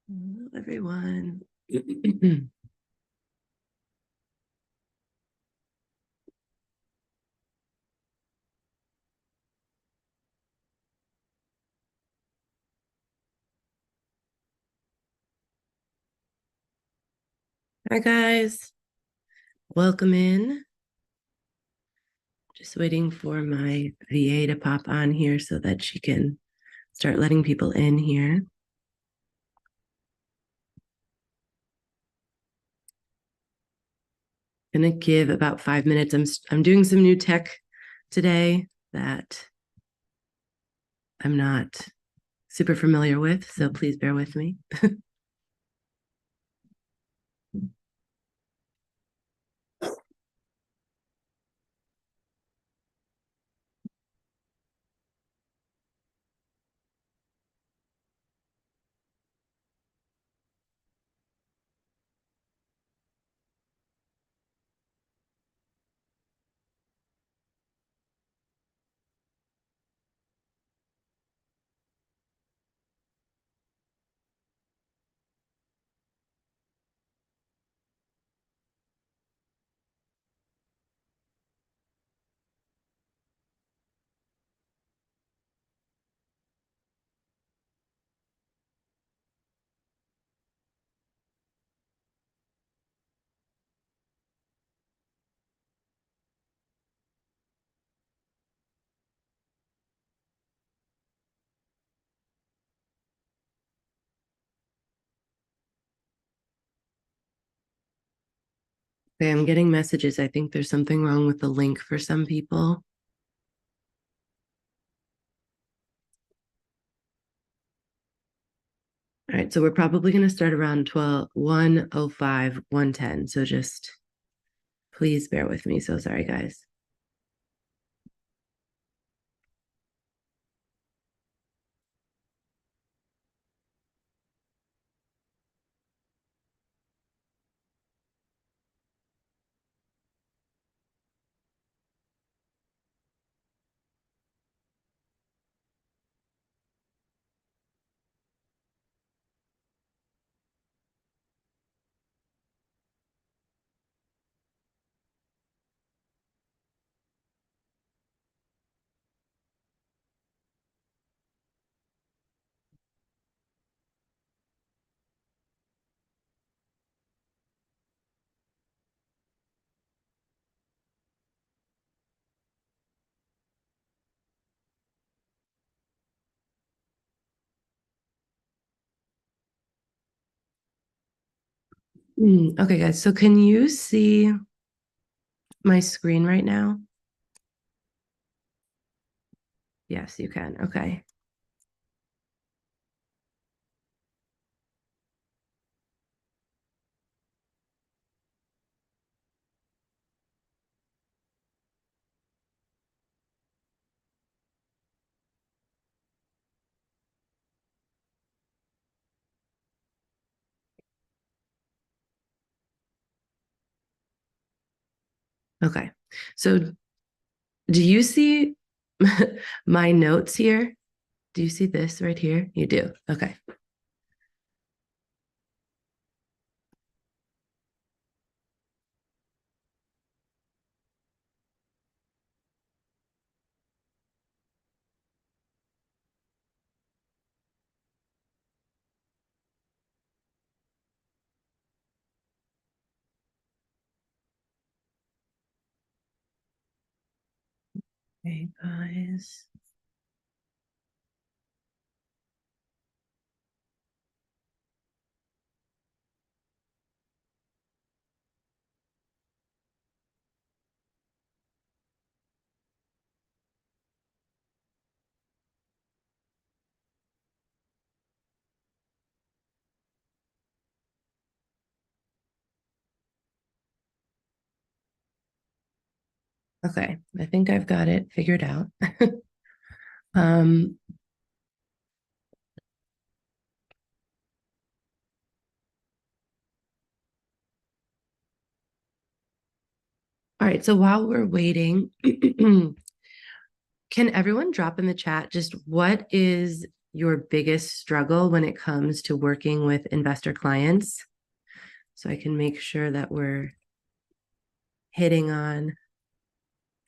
Hello, everyone. Hi, guys. Welcome in. Just waiting for my VA to pop on here so that she can start letting people in here. Gonna give about 5 minutes. I'm doing some new tech today that I'm not super familiar with, so please bear with me. Okay, I'm getting messages. I think there's something wrong with the link for some people. All right, so we're probably going to start around 1:05, 1:10. So just please bear with me. So sorry, guys. Okay, guys. So can you see my screen right now? Yes, you can. Okay. Okay. So do you see my notes here? Do you see this right here? You do. Okay. Hey, guys. Okay. I think I've got it figured out. um, all right. So while we're waiting, can everyone drop in the chat just what is your biggest struggle when it comes to working with investor clients, so I can make sure that we're hitting on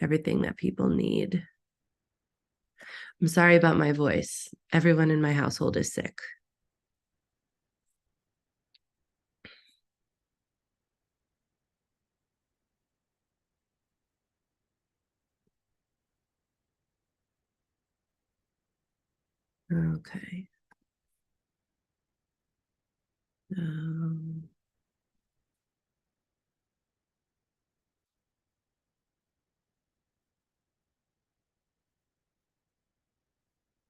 everything that people need. I'm sorry about my voice. Everyone in my household is sick. Okay. Um,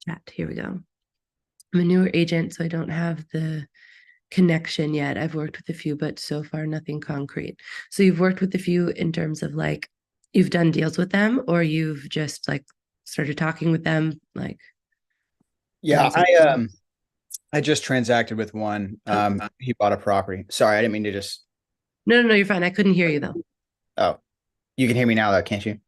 Chat, here we go. I'm a newer agent, so I don't have the connection yet. I've worked with a few, but so far nothing concrete. So you've worked with a few in terms of like you've done deals with them, or you've just like started talking with them, like Yeah, I just transacted with one. He bought a property. Sorry, I didn't mean to just. no, you're fine. I couldn't hear you though. Oh, you can hear me now though, can't you?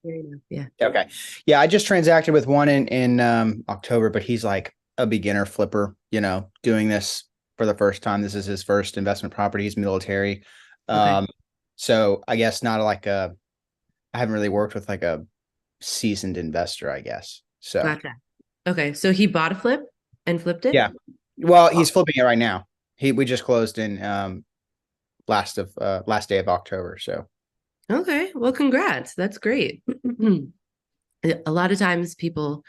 Yeah. Okay. Yeah, I just transacted with one in October, but he's like a beginner flipper, doing this for the first time. This is his first investment property. He's military. Okay. Um, so I guess not like I haven't really worked with like a seasoned investor, I guess. So Gotcha. Okay. So he bought a flip and flipped it? yeah. Well, he's flipping it right now. We just closed in last day of October. So Okay. Well, congrats. That's great. A lot of times people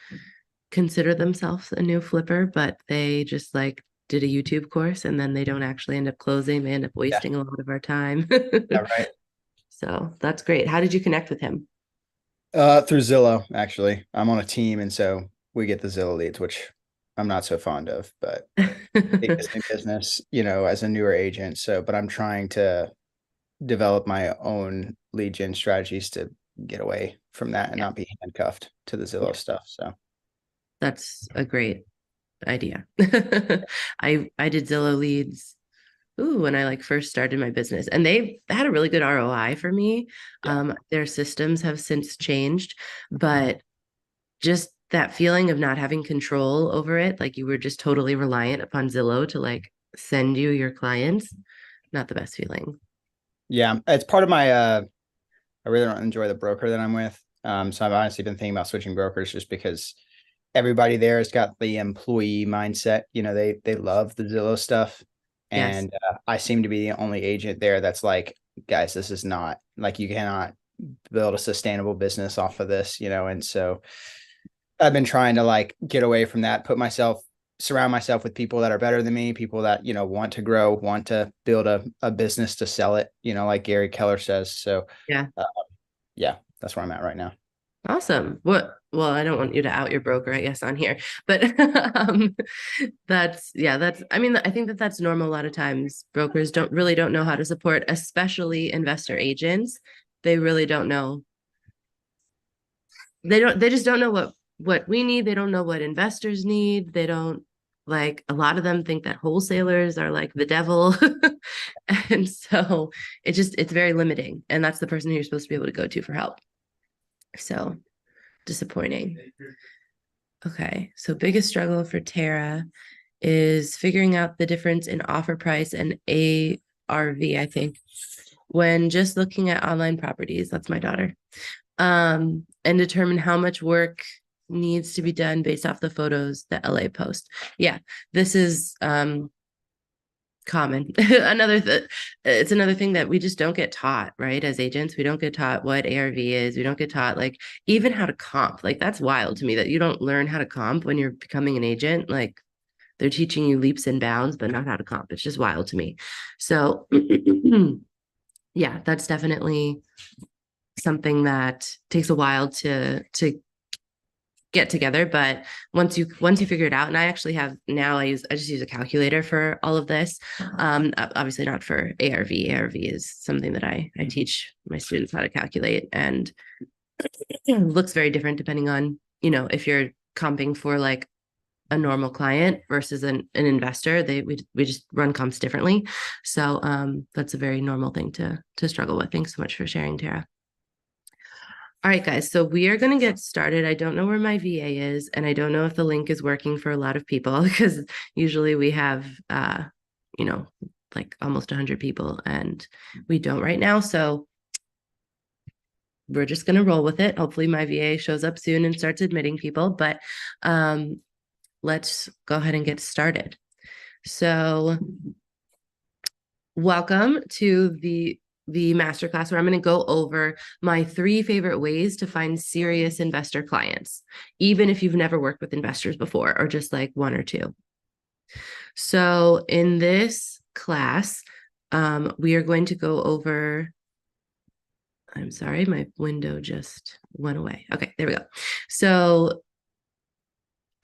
consider themselves a new flipper, but they just like did a YouTube course and then they don't actually end up closing. They end up yeah, wasting a lot of our time. yeah, right. So that's great. How did you connect with him? Through Zillow, actually. I'm on a team, and so we get the Zillow leads, which I'm not so fond of, but it gives me business, as a newer agent. So, but I'm trying to develop my own lead gen strategies to get away from that and Yeah, not be handcuffed to the Zillow yeah, stuff. So, that's a great idea. I did Zillow leads. Ooh, when I like first started my business, and they had a really good ROI for me. yeah. Their systems have since changed, but just that feeling of not having control over it, like you were just totally reliant upon Zillow to like send you your clients, not the best feeling. Yeah, it's part of my I really don't enjoy the broker that I'm with. So I've honestly been thinking about switching brokers just because everybody there has got the employee mindset. They love the Zillow stuff, Yes. and I seem to be the only agent there that's like, guys, this is not like you cannot build a sustainable business off of this. And so I've been trying to like get away from that, surround myself with people that are better than me, people that want to grow, want to build a business to sell it. Like Gary Keller says. So Yeah. uh, yeah, that's where I'm at right now. Awesome. What? Well, I don't want you to out your broker, I guess, on here, but I mean, I think that that's normal. A lot of times brokers don't know how to support, especially investor agents. They really don't know. They just don't know what we need. They don't know what investors need. They don't like a lot of them think that wholesalers are like the devil. And so it's very limiting. And that's the person who you're supposed to be able to go to for help. So disappointing. Okay. So biggest struggle for Tara is figuring out the difference in offer price and ARV, I think, when just looking at online properties. That's my daughter. And determine how much work needs to be done based off the photos that LA post. Yeah, this is common. It's another thing that we just don't get taught, right? As agents, we don't get taught what ARV is. We don't get taught like even how to comp. Like that's wild to me that you don't learn how to comp when you're becoming an agent. Like they're teaching you leaps and bounds, but not how to comp. It's just wild to me. So yeah, that's definitely something that takes a while to get together, but once you figure it out, and I actually have now I just use a calculator for all of this. Obviously not for ARV is something that I teach my students how to calculate, and it looks very different depending on if you're comping for like a normal client versus an investor. We just run comps differently, so that's a very normal thing to struggle with. Thanks so much for sharing, Tara. All right, guys. So we are going to get started. I don't know where my VA is, and I don't know if the link is working for a lot of people because usually we have, you know, like almost 100 people, and we don't right now. So we're just going to roll with it. Hopefully, my VA shows up soon and starts admitting people. But let's go ahead and get started. So, welcome to the masterclass where I'm going to go over my 3 favorite ways to find serious investor clients, even if you've never worked with investors before or just like 1 or 2. So in this class, we are going to go over. I'm sorry, my window just went away. Okay, there we go. So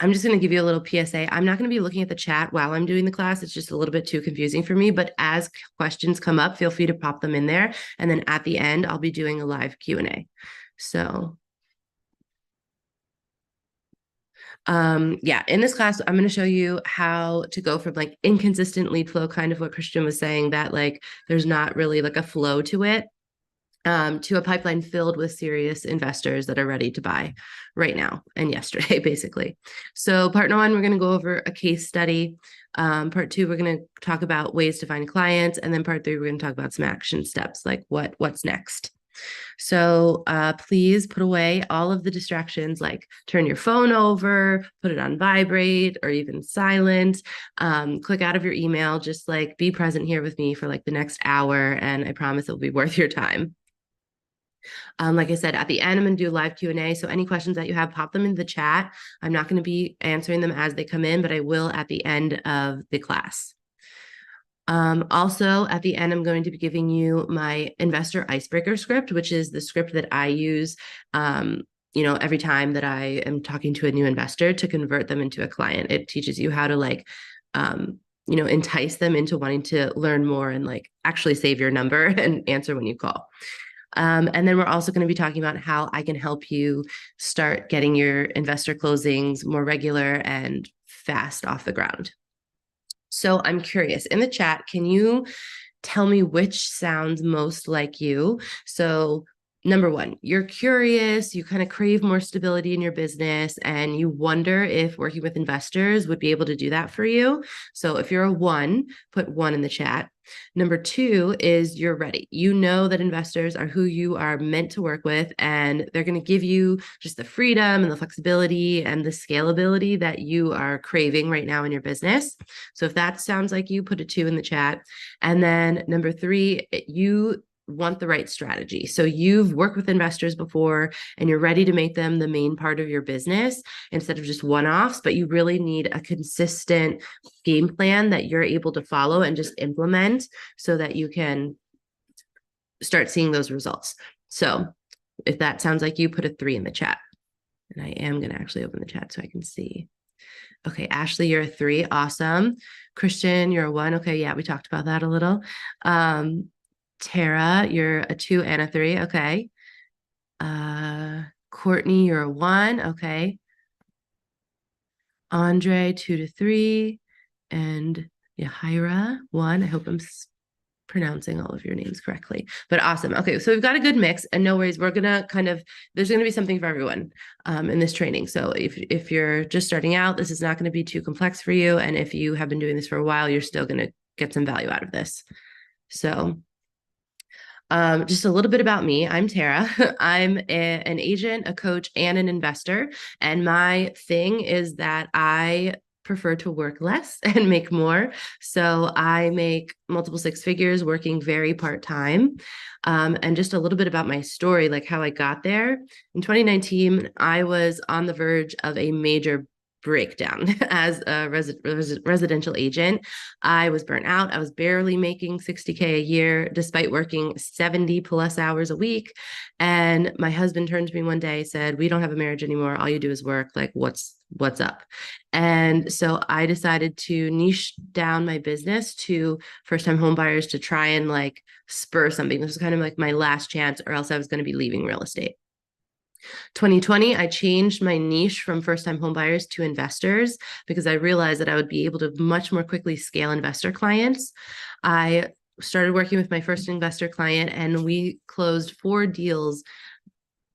I'm just going to give you a little PSA. I'm not going to be looking at the chat while I'm doing the class. It's just a little bit too confusing for me. But as questions come up, feel free to pop them in there. And then at the end, I'll be doing a live Q&A. So yeah, in this class, I'm going to show you how to go from like inconsistent lead flow, kind of what Christian was saying, that like there's not really like a flow to it, to a pipeline filled with serious investors that are ready to buy right now and yesterday, basically. So part 1, we're going to go over a case study. Part 2, we're going to talk about ways to find clients. And then part 3, we're going to talk about some action steps, like what's next. So please put away all of the distractions, like turn your phone over, put it on vibrate or even silent, click out of your email, just like be present here with me for like the next hour. And I promise it'll be worth your time. Like I said, at the end, I'm going to do a live Q&A. So any questions that you have, pop them in the chat. I'm not going to be answering them as they come in, but I will at the end of the class. Also, at the end, I'm going to be giving you my investor icebreaker script, which is the script that I use, every time that I am talking to a new investor to convert them into a client. It teaches you how to like, entice them into wanting to learn more and like actually save your number and answer when you call. And then we're also going to be talking about how I can help you start getting your investor closings more regular and fast off the ground. So I'm curious, in the chat, can you tell me which sounds most like you? So number 1, you're curious, you kind of crave more stability in your business, and you wonder if working with investors would be able to do that for you. So if you're a 1, put 1 in the chat. Number 2 is you're ready. You know that investors are who you are meant to work with, and they're going to give you just the freedom and the flexibility and the scalability that you are craving right now in your business. So if that sounds like you, put a 2 in the chat. And then number 3, you want the right strategy. So you've worked with investors before and you're ready to make them the main part of your business instead of just one-offs, but you really need a consistent game plan that you're able to follow and just implement so that you can start seeing those results. So if that sounds like you, put a 3 in the chat. And I am going to actually open the chat so I can see. Okay, Ashley, you're a 3. Awesome. Christian, you're a 1. Okay, yeah, we talked about that a little. Tara, you're a 2 and a 3. Okay. Courtney, you're a 1. Okay. Andre, 2 to 3. And Yahira, 1. I hope I'm pronouncing all of your names correctly, but awesome. Okay, so we've got a good mix, and no worries, we're gonna there's gonna be something for everyone in this training. So if you're just starting out, this is not going to be too complex for you, and if you have been doing this for a while, you're still going to get some value out of this. So just a little bit about me. I'm Tara. I'm an agent, a coach, and an investor. And my thing is that I prefer to work less and make more. So I make multiple 6 figures working very part-time. And just a little bit about my story, like how I got there. In 2019, I was on the verge of a major breakdown as a residential agent. I was burnt out. I was barely making 60K a year despite working 70 plus hours a week. And my husband turned to me one day, said, "We don't have a marriage anymore. All you do is work. Like, what's up?" And so I decided to niche down my business to first-time home buyers to try and like spur something. This was kind of like my last chance, or else I was going to be leaving real estate. 2020, I changed my niche from first-time homebuyers to investors because I realized that I would be able to much more quickly scale investor clients. I started working with my first investor client, and we closed 4 deals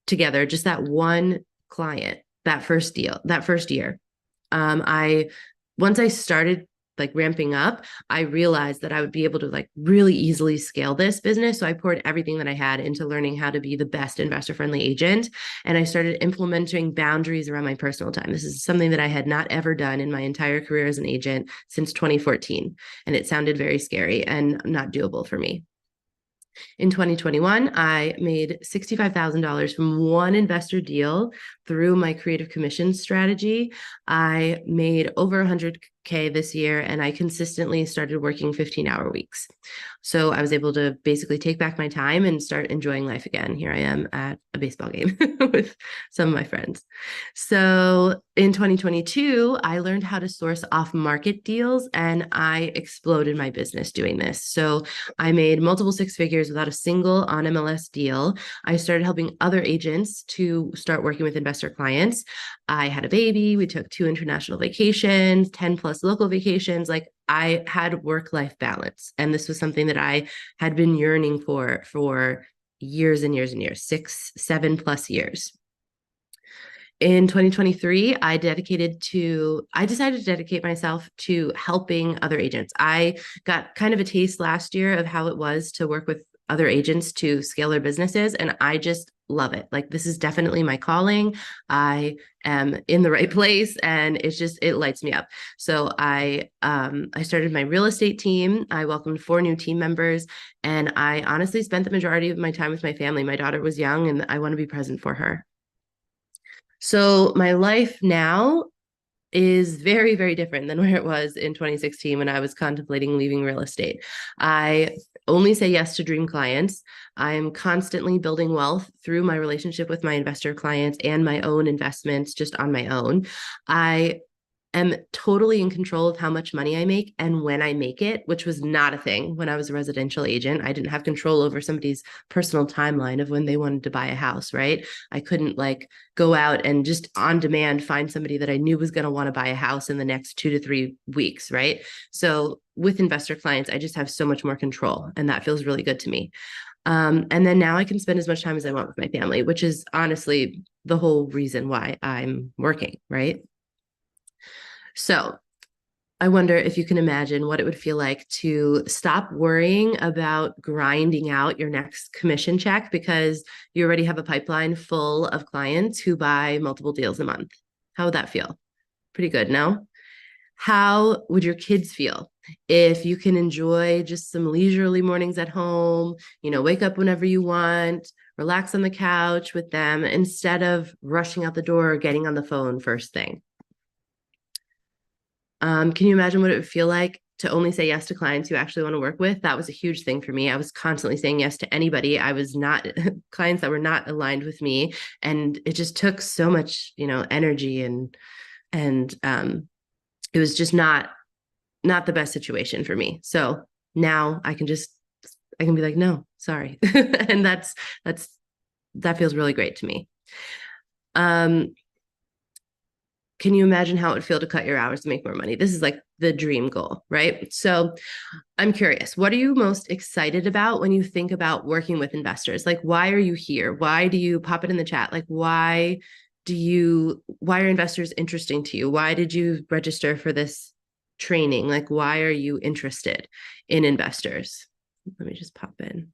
together, just that one client, that first deal, that first year. I once I started like ramping up, I realized that I would be able to like really easily scale this business. So I poured everything that I had into learning how to be the best investor friendly agent. And I started implementing boundaries around my personal time. This is something that I had not ever done in my entire career as an agent since 2014. And it sounded very scary and not doable for me. In 2021, I made $65,000 from one investor deal through my creative commission strategy. I made over 100K this year, and I consistently started working 15-hour weeks. So I was able to basically take back my time and start enjoying life again. Here I am at a baseball game with some of my friends. So in 2022, I learned how to source off market deals, and I exploded my business doing this. So I made multiple six figures without a single on MLS deal. I started helping other agents to start working with investor clients. I had a baby. We took 2 international vacations, 10 plus local vacations. Like I had work-life balance. And this was something that I had been yearning for years and years and years, 6, 7 plus years. In 2023, I decided to dedicate myself to helping other agents. I got kind of a taste last year of how it was to work with other agents to scale their businesses, and I just love it. Like this is definitely my calling. I am in the right place, and it lights me up. So I started my real estate team. I welcomed 4 new team members, and I honestly spent the majority of my time with my family. My daughter was young, and I want to be present for her. So my life now is very, very different than where it was in 2016 when I was contemplating leaving real estate. I only say yes to dream clients. I am constantly building wealth through my relationship with my investor clients and my own investments just on my own. I am totally in control of how much money I make and when I make it, which was not a thing when I was a residential agent. I didn't have control over somebody's personal timeline of when they wanted to buy a house, right? I couldn't like go out and just on demand find somebody that I knew was going to want to buy a house in the next 2 to 3 weeks, right? So with investor clients, I just have so much more control, and that feels really good to me. And then now I can spend as much time as I want with my family, which is honestly the whole reason why I'm working, right? So I wonder if you can imagine what it would feel like to stop worrying about grinding out your next commission check because you already have a pipeline full of clients who buy multiple deals a month. How would that feel? Pretty good, no? How would your kids feel if you can enjoy just some leisurely mornings at home, wake up whenever you want, relax on the couch with them instead of rushing out the door or getting on the phone first thing? Can you imagine what it would feel like to only say yes to clients you actually want to work with? That was a huge thing for me. I was constantly saying yes to anybody. I was not clients that were not aligned with me. And it just took so much, energy and it was just not the best situation for me. So now I can be like, no, sorry. And that feels really great to me. Can you imagine how it would feel to cut your hours to make more money? This is like the dream goal, right? So I'm curious, what are you most excited about when you think about working with investors? Like, why are you here? Why do you pop it in the chat? Like, why are investors interesting to you? Why did you register for this training? Like, why are you interested in investors? Let me just pop in.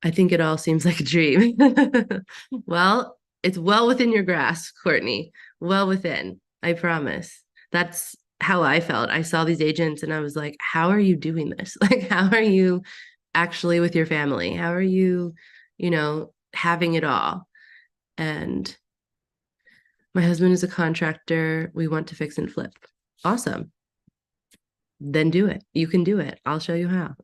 I think it all seems like a dream. Well, it's well within your grasp, Courtney. Well within, I promise. That's how I felt. I saw these agents and I was like, how are you doing this? Like, how are you actually with your family? How are you, having it all? And my husband is a contractor. We want to fix and flip. Awesome. Then do it. You can do it. I'll show you how.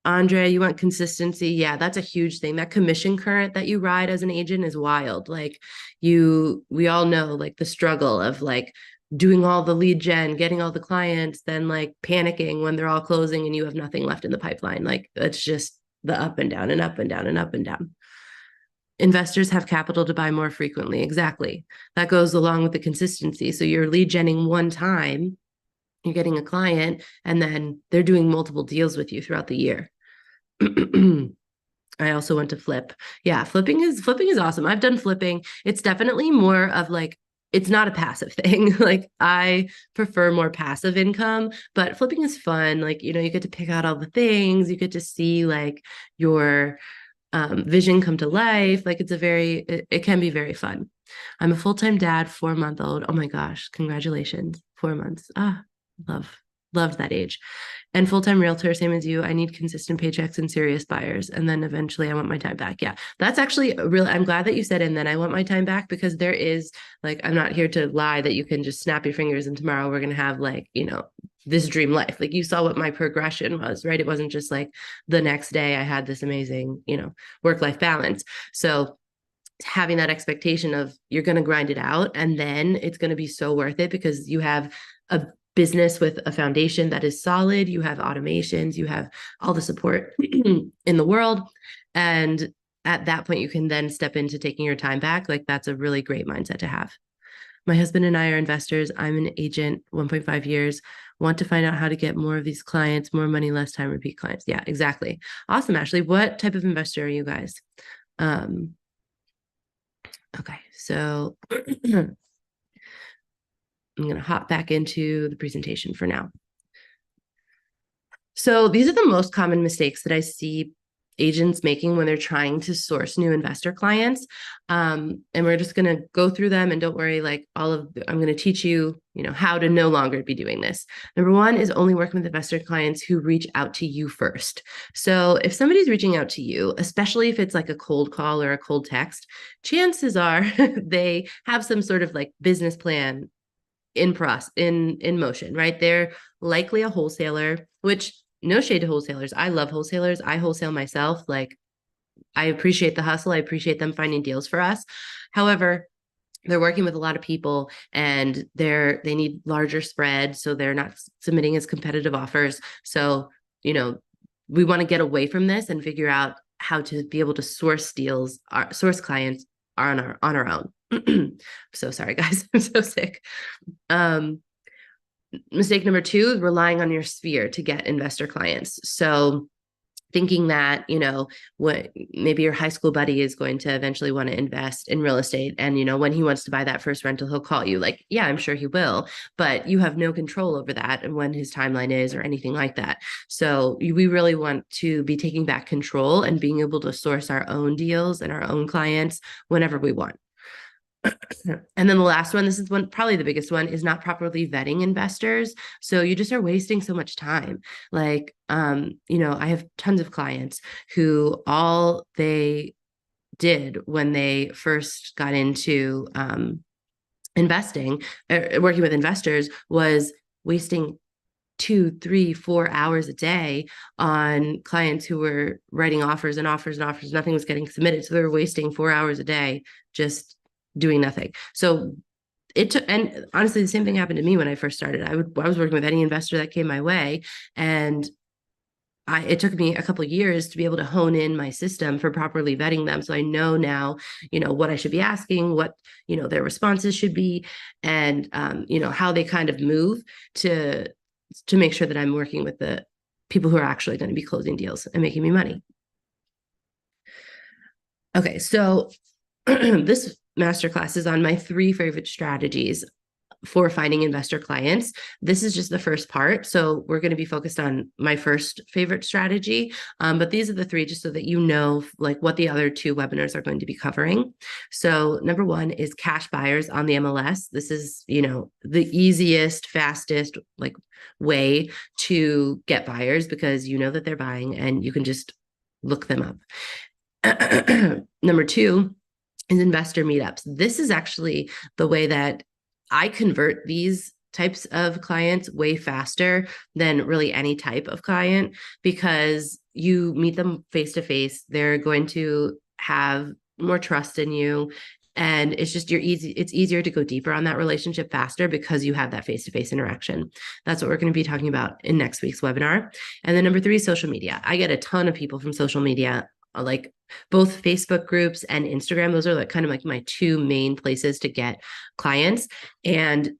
Andre, you want consistency? Yeah, that's a huge thing. That commission current that you ride as an agent is wild. Like we all know like the struggle of like doing all the lead gen, getting all the clients, then like panicking when they're all closing and you have nothing left in the pipeline. Like it's just the up and down and up and down and up and down. Investors have capital to buy more frequently. Exactly. That goes along with the consistency. So you're lead genning one time, you're getting a client, and then they're doing multiple deals with you throughout the year. I also went to flip. Yeah, flipping is awesome. I've done flipping. It's definitely more of like it's not a passive thing. Like I prefer more passive income, but flipping is fun. Like, you get to pick out all the things, you get to see like your vision come to life. Like it can be very fun. I'm a full-time dad, 4 month old. Oh my gosh, congratulations. 4 months. Love, loved that age. And full-time realtor, same as you. I need consistent paychecks and serious buyers. And then eventually I want my time back. Yeah. That's actually I'm glad that you said, and then I want my time back, because there is like, I'm not here to lie that you can just snap your fingers and tomorrow we're going to have like, this dream life. Like you saw what my progression was, right? It wasn't just like the next day I had this amazing, work-life balance. So having that expectation of you're going to grind it out and then it's going to be so worth it because you have a business with a foundation that is solid, you have automations, you have all the support in the world, and at that point you can then step into taking your time back. Like that's a really great mindset to have. My husband and I are investors. I'm an agent, 1.5 years. Want to find out how to get more of these clients, more money, less time, repeat clients. Yeah, exactly. Awesome, Ashley. What type of investor are you guys? um Okay, so I'm going to hop back into the presentation for now. So these are the most common mistakes that I see agents making when they're trying to source new investor clients. And we're just going to go through them, and don't worry, like I'm going to teach you, how to no longer be doing this. Number one is only working with investor clients who reach out to you first. So if somebody's reaching out to you, especially if it's like a cold call or a cold text, chances are they have some sort of like business plan in motion, right? They're likely a wholesaler, which no shade to wholesalers. I love wholesalers. I wholesale myself. Like I appreciate the hustle. I appreciate them finding deals for us. However, they're working with a lot of people and they need larger spreads, so they're not submitting as competitive offers. So, we want to get away from this and figure out how to be able to source deals, source clients on our own. I'm so sorry, guys. I'm so sick. Um, Mistake number two is relying on your sphere to get investor clients. So thinking that, what maybe your high school buddy is going to eventually want to invest in real estate. And, when he wants to buy that first rental, he'll call you. Like, yeah, I'm sure he will, but you have no control over that and when his timeline is or anything like that. So we really want to be taking back control and being able to source our own deals and our own clients whenever we want. And then the last one, this is probably the biggest one, is not properly vetting investors. So you just are wasting so much time. Like, I have tons of clients who all they did when they first got into investing, working with investors, was wasting 2, 3, 4 hours a day on clients who were writing offers and offers and offers. Nothing was getting submitted. So they were wasting 4 hours a day just doing nothing. So it took, and honestly, the same thing happened to me when I first started. I was working with any investor that came my way, and it took me a couple of years to be able to hone in my system for properly vetting them. So I know now, what I should be asking, what, their responses should be, and, how they kind of move to make sure that I'm working with the people who are actually going to be closing deals and making me money. Okay, so this masterclass is on my 3 favorite strategies for finding investor clients. This is just the first part. So we're going to be focused on my first favorite strategy. But these are the 3, just so that you know like what the other 2 webinars are going to be covering. So number 1 is cash buyers on the MLS. This is, the easiest, fastest like way to get buyers, because you know that they're buying and you can just look them up. Number 2 is investor meetups. This is actually the way that I convert these types of clients way faster than really any type of client, because you meet them face to face. They're going to have more trust in you. And it's just it's easier to go deeper on that relationship faster because you have that face-to-face interaction. That's what we're going to be talking about in next week's webinar. And then number 3, social media. I get a ton of people from social media like both Facebook groups and Instagram. Those are like kind of like my two main places to get clients. And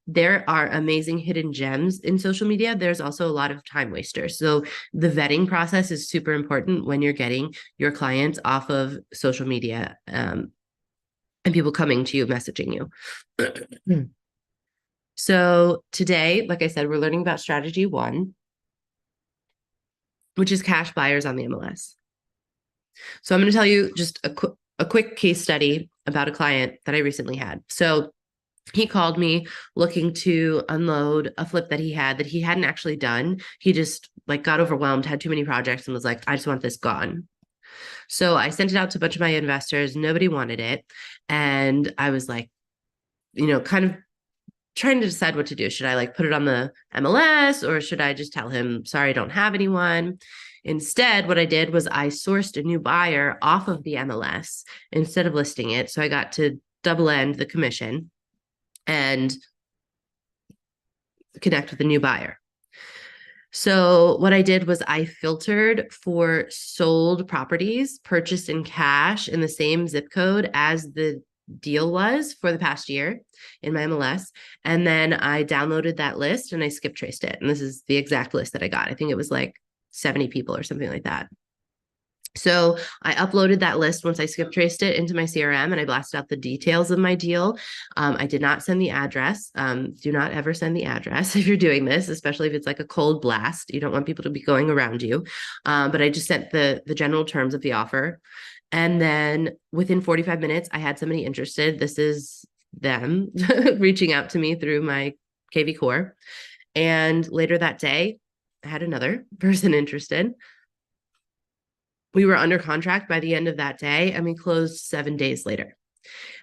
there are amazing hidden gems in social media. There's also a lot of time wasters. So the vetting process is super important when you're getting your clients off of social media, and people coming to you, messaging you. So today, like I said, we're learning about strategy one, which is cash buyers on the MLS. So I'm going to tell you just a quick case study about a client that I recently had. So he called me looking to unload a flip that he hadn't actually done. He just like got overwhelmed, had too many projects, and was like, I just want this gone. So I sent it out to a bunch of my investors. Nobody wanted it. And I was like, kind of trying to decide what to do. Should I like put it on the MLS, or should I just tell him, sorry, I don't have anyone? Instead, what I did was I sourced a new buyer off of the MLS instead of listing it. So I got to double end the commission and connect with a new buyer. So what I did was I filtered for sold properties purchased in cash in the same zip code as the deal was for the past year in my MLS. And then I downloaded that list and I skip traced it. And this is the exact list that I got. I think it was like 70 people or something like that. So I uploaded that list once I skip traced it into my CRM, and I blasted out the details of my deal. I did not send the address. Do not ever send the address if you're doing this, especially if it's like a cold blast. You don't want people to be going around you. But I just sent the general terms of the offer. And then within 45 minutes, I had somebody interested. This is them reaching out to me through my KV Core. And later that day, I had another person interested. We were under contract by the end of that day, and we closed 7 days later.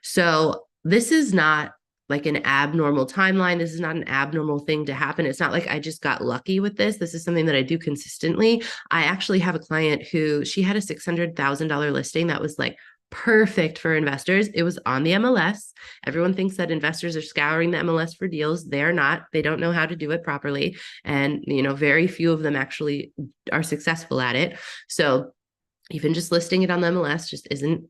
So this is not like an abnormal timeline. This is not an abnormal thing to happen. It's not like I just got lucky with this. This is something that I do consistently. I actually have a client who she had a $600,000 listing that was like perfect for investors. It was on the MLS. Everyone thinks that investors are scouring the MLS for deals. They're not. They don't know how to do it properly. And, very few of them actually are successful at it. So even just listing it on the MLS just isn't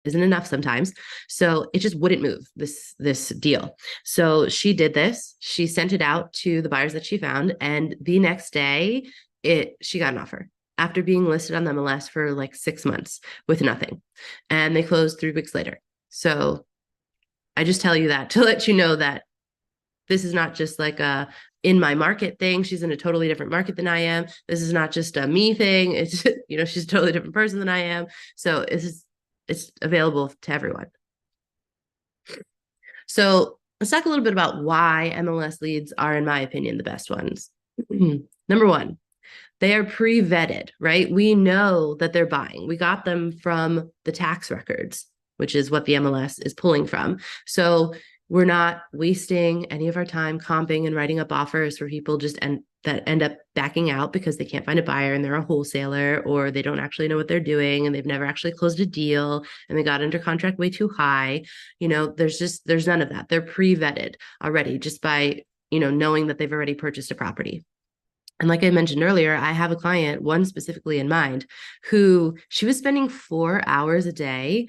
enough sometimes. So it just wouldn't move this deal. So she did this. She sent it out to the buyers that she found, and the next day she got an offer after being listed on the MLS for like 6 months with nothing. And they closed 3 weeks later. So I just tell you that to let you know that this is not just like a in my market thing. She's in a totally different market than I am. This is not just a me thing. It's, she's a totally different person than I am. So it's available to everyone. So let's talk a little bit about why MLS leads are, in my opinion, the best ones. Number one, they are pre-vetted, right? We know that they're buying. We got them from the tax records, which is what the MLS is pulling from. So we're not wasting any of our time comping and writing up offers for people that end up backing out because they can't find a buyer and they're a wholesaler, or they don't actually know what they're doing and they've never actually closed a deal and they got under contract way too high. There's none of that. They're pre-vetted already just by, knowing that they've already purchased a property. And like I mentioned earlier, I have a client, one specifically in mind, who she was spending 4 hours a day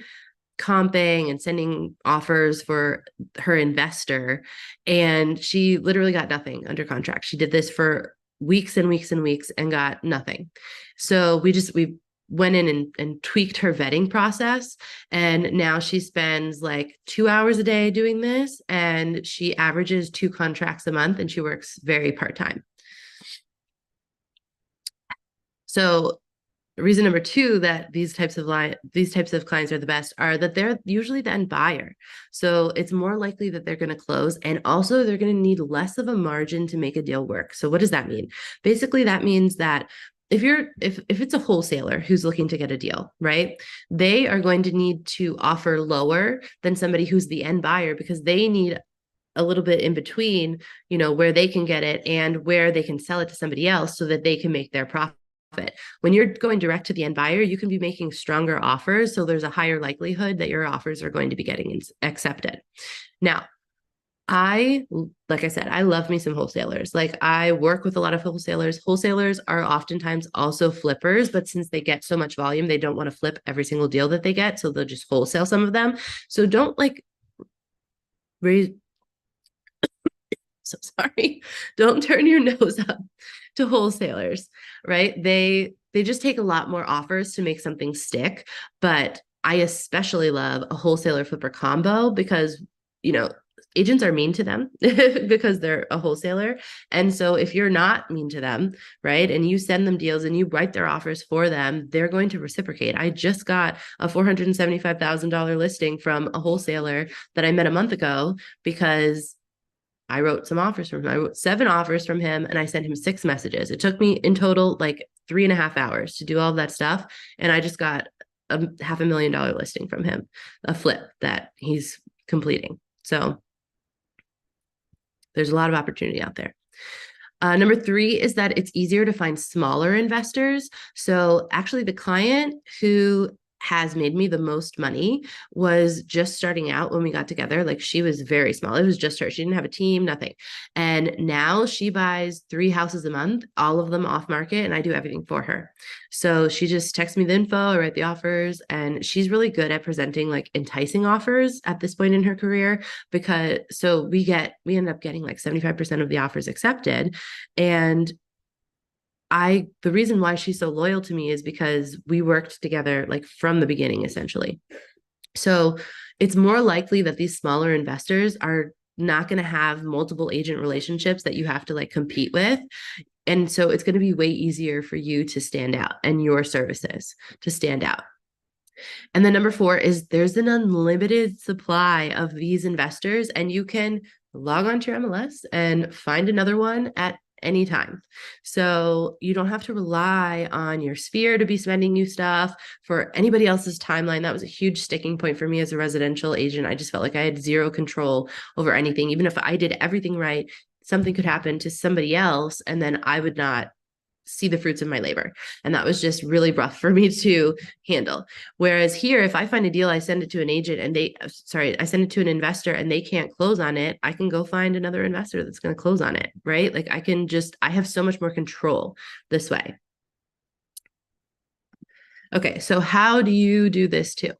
comping and sending offers for her investor, and she literally got nothing under contract. She did this for weeks and weeks and weeks and got nothing. So we went in and tweaked her vetting process, and now she spends like 2 hours a day doing this, and she averages 2 contracts a month, and she works very part-time. So reason number two that these types of clients are the best are that they're usually the end buyer. So it's more likely that they're going to close, and also they're going to need less of a margin to make a deal work. So what does that mean? Basically, that means that if it's a wholesaler who's looking to get a deal, right? They are going to need to offer lower than somebody who's the end buyer, because they need a little bit in between, where they can get it and where they can sell it to somebody else so that they can make their profit. When you're going direct to the end buyer, you can be making stronger offers. So there's a higher likelihood that your offers are going to be getting accepted. Now, I, like I said, I love me some wholesalers. Like I work with a lot of wholesalers. Wholesalers are oftentimes also flippers, but since they get so much volume, they don't want to flip every single deal that they get. So they'll just wholesale some of them. So don't like raise, so sorry, don't turn your nose up to wholesalers, right? They just take a lot more offers to make something stick, but I especially love a wholesaler flipper combo because, you know, agents are mean to them because they're a wholesaler. And so if you're not mean to them, right, and you send them deals and you write their offers for them, they're going to reciprocate. I just got a $475,000 listing from a wholesaler that I met a month ago because I wrote some offers from him. I wrote 7 offers from him and I sent him 6 messages. It took me in total like 3.5 hours to do all of that stuff. And I just got a $500,000 listing from him, a flip that he's completing. So there's a lot of opportunity out there. Number 3 is that it's easier to find smaller investors. So actually, the client who has made me the most money was just starting out when we got together. Like she was very small. It was just her. She didn't have a team, nothing. And now she buys 3 houses a month, all of them off market, and I do everything for her. So she just texts me the info, I write the offers, and she's really good at presenting like enticing offers at this point in her career because so we end up getting like 75% of the offers accepted. And the reason why she's so loyal to me is because we worked together like from the beginning, essentially. So it's more likely that these smaller investors are not going to have multiple agent relationships that you have to like compete with. And so it's going to be way easier for you to stand out and your services to stand out. And then number 4 is there's an unlimited supply of these investors, and you can log on to your MLS and find another one at any time. So you don't have to rely on your sphere to be sending you stuff for anybody else's timeline. That was a huge sticking point for me as a residential agent. I just felt like I had zero control over anything. Even if I did everything right, something could happen to somebody else, and then I would not see the fruits of my labor. And that was just really rough for me to handle. Whereas here, if I find a deal, I send it to an agent and I send it to an investor and they can't close on it, I can go find another investor that's going to close on it, right? Like I have so much more control this way. Okay, so how do you do this too?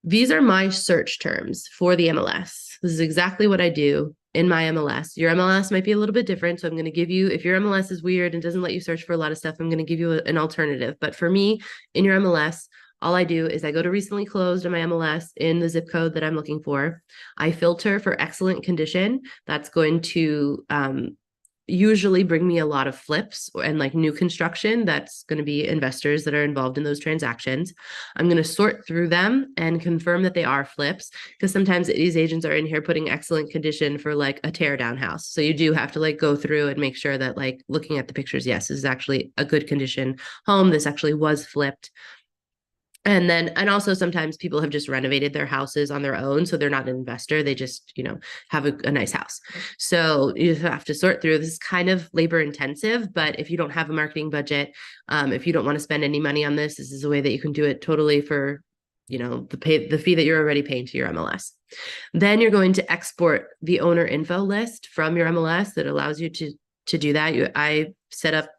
These are my search terms for the MLS. This is exactly what I do in my MLS. Your MLS might be a little bit different. So I'm going to give you, if your MLS is weird and doesn't let you search for a lot of stuff, I'm going to give you an alternative. But for me, in your MLS, all I do is I go to recently closed in my MLS in the zip code that I'm looking for. I filter for excellent condition. That's going to usually bring me a lot of flips and like new construction. That's going to be investors that are involved in those transactions. I'm going to sort through them and confirm that they are flips, because sometimes these agents are in here putting excellent condition for like a tear down house. So you do have to like go through and make sure that like looking at the pictures, yes, this is actually a good condition home. This actually was flipped. And also sometimes people have just renovated their houses on their own. So they're not an investor. They just, have a nice house. So you have to sort through. This is kind of labor intensive, but if you don't have a marketing budget, if you don't want to spend any money on this is a way that you can do it totally for, the fee that you're already paying to your MLS. Then you're going to export the owner info list from your MLS that allows you to do that. I set up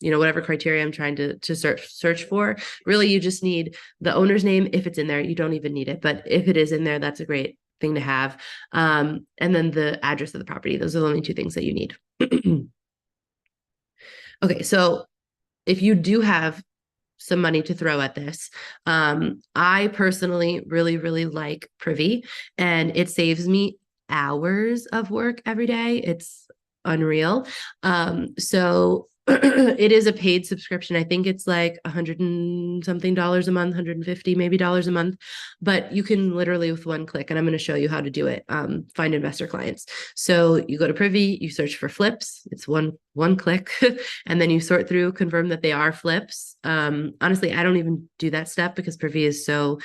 whatever criteria I'm trying to search for. Really, you just need the owner's name. If it's in there, you don't even need it. But if it is in there, that's a great thing to have. And then the address of the property. Those are the only 2 things that you need. Okay, so if you do have some money to throw at this, I personally really, really like Privy, and it saves me hours of work every day. It's unreal. So it is a paid subscription. I think it's like $100 and something a month, 150 maybe dollars a month, but you can literally with one click, and I'm going to show you how to do it, find investor clients. So you go to Privy, you search for flips. It's one click, and then you sort through, confirm that they are flips. Honestly, I don't even do that step because Privy is so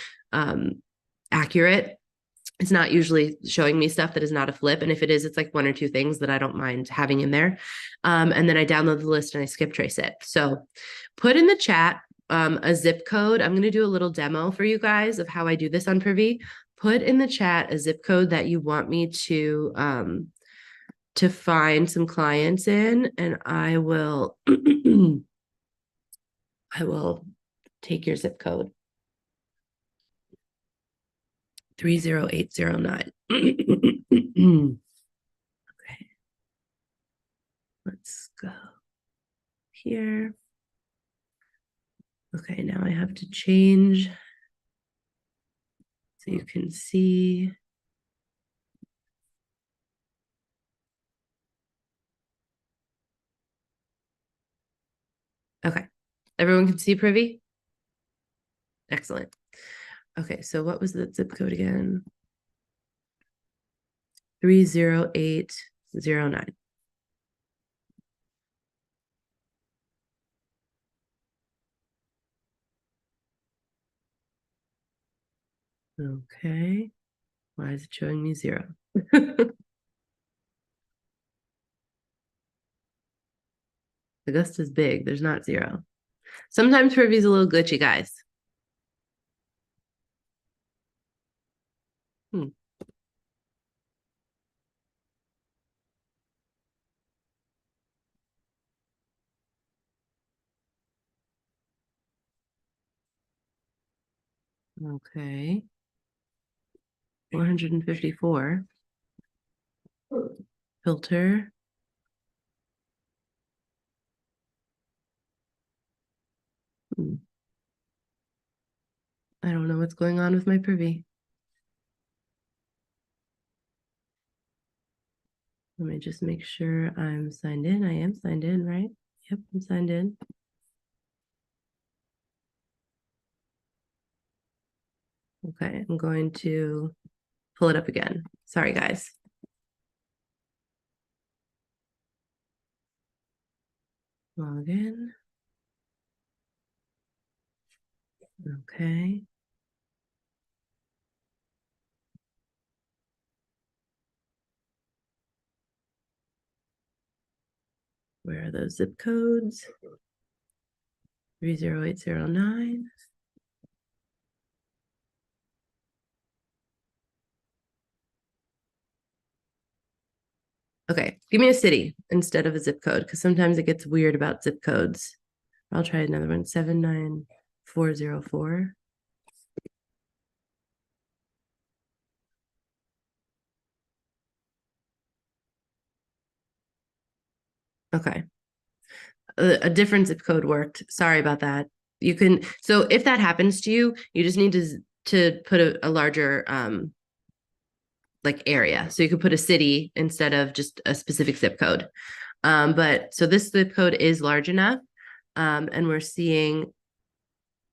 accurate. It's not usually showing me stuff that is not a flip. And if it is, it's like 1 or 2 things that I don't mind having in there. And then I download the list and I skip trace it. So put in the chat a zip code. I'm going to do a little demo for you guys of how I do this on Privy. put in the chat a zip code that you want me to find some clients in, and I will I will take your zip code. 30809. Okay, let's go here. Okay, now I have to change so you can see. Okay, everyone can see Privy? Excellent. Okay, so what was the zip code again? 30809. Okay, why is it showing me 0? Augusta's big, there's not 0. Sometimes Privy's a little glitchy, guys. Hmm. Okay. 454. Filter. I don't know what's going on with my Privy. Let me just make sure I'm signed in. I am signed in, right? Yep, I'm signed in. Okay, I'm going to pull it up again. Sorry, guys. Log in. Okay. Where are those zip codes? 30809. Okay, give me a city instead of a zip code because sometimes it gets weird about zip codes. I'll try another one. 79404. Okay. A different zip code worked. Sorry about that. You can, so if that happens to you, you just need to put a larger like area. So you could put a city instead of just a specific zip code. But so this zip code is large enough. And we're seeing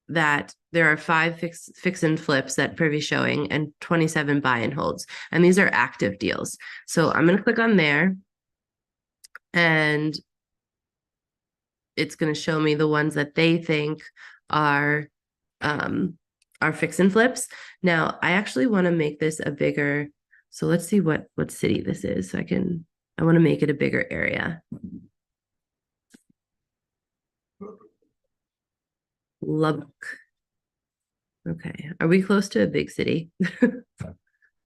that there are 5 fix and flips that Privy showing and 27 buy and holds. And these are active deals. So I'm going to click on there and it's going to show me the ones that they think are fix and flips. Now, I actually want to make this a bigger. So let's see what city this is. So I want to make it a bigger area. Lubbock. Okay. Are we close to a big city?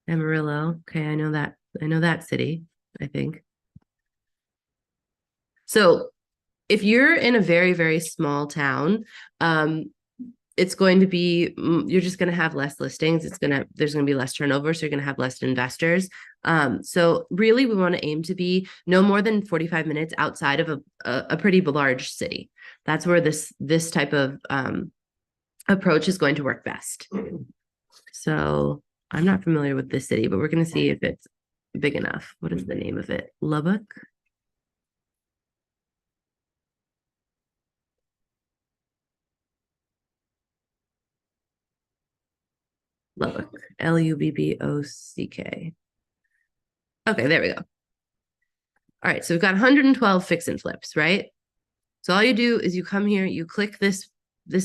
Amarillo. Okay, I know that. I know that city, I think. So if you're in a very, very small town, it's going to be, you're just going to have less listings. There's going to be less turnover. So you're going to have less investors. So really we want to aim to be no more than 45 minutes outside of a pretty large city. That's where this type of approach is going to work best. So I'm not familiar with this city, but we're going to see if it's big enough. What is the name of it? Lubbock. Lubbock. Lubbock. Okay, there we go. All right, so we've got 112 fix and flips, right? So all you do is you come here, you click this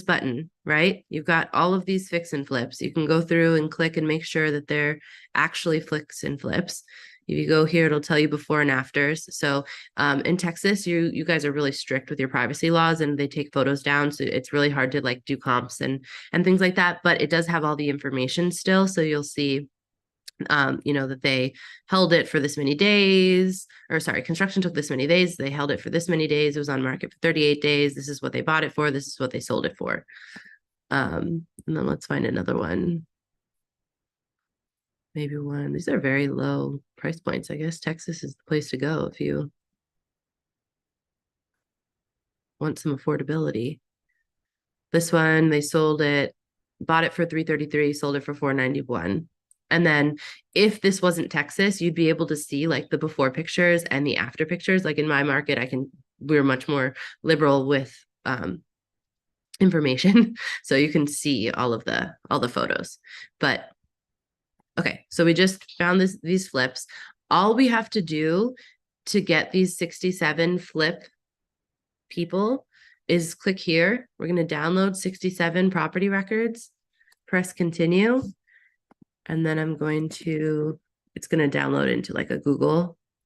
button, right? You've got all of these fix and flips. You can go through and click and make sure that they're actually fix and flips. If you go here, it'll tell you before and afters. So in Texas, you guys are really strict with your privacy laws and they take photos down. So it's really hard to like do comps and things like that. But it does have all the information still. So you'll see that they held it for this many days, or sorry, construction took this many days. They held it for this many days. It was on market for 38 days. This is what they bought it for. This is what they sold it for. And then let's find another one. Maybe one. These are very low price points. I guess Texas is the place to go if you want some affordability. This one, they sold it, bought it for 333, sold it for 491. And then if this wasn't Texas, you'd be able to see like the before pictures and the after pictures. Like in my market, we're much more liberal with information. So you can see all the photos. But okay, so we just found these flips. All we have to do to get these 67 flip people is click here. We're going to download 67 property records, press continue, and then it's going to download into like a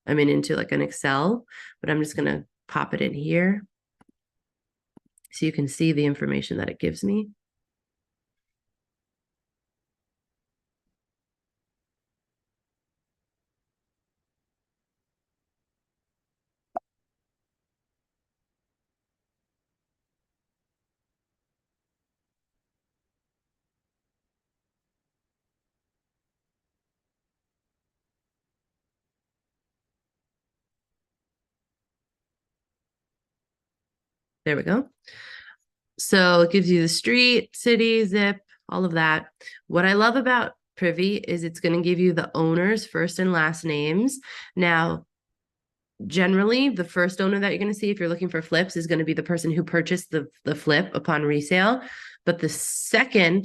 into like an Excel, but I'm just going to pop it in here so you can see the information that it gives me. There we go. So it gives you the street, city, zip, all of that. What I love about Privy is it's going to give you the owner's first and last names. Now, generally, the first owner that you're going to see if you're looking for flips is going to be the person who purchased the flip upon resale. But the second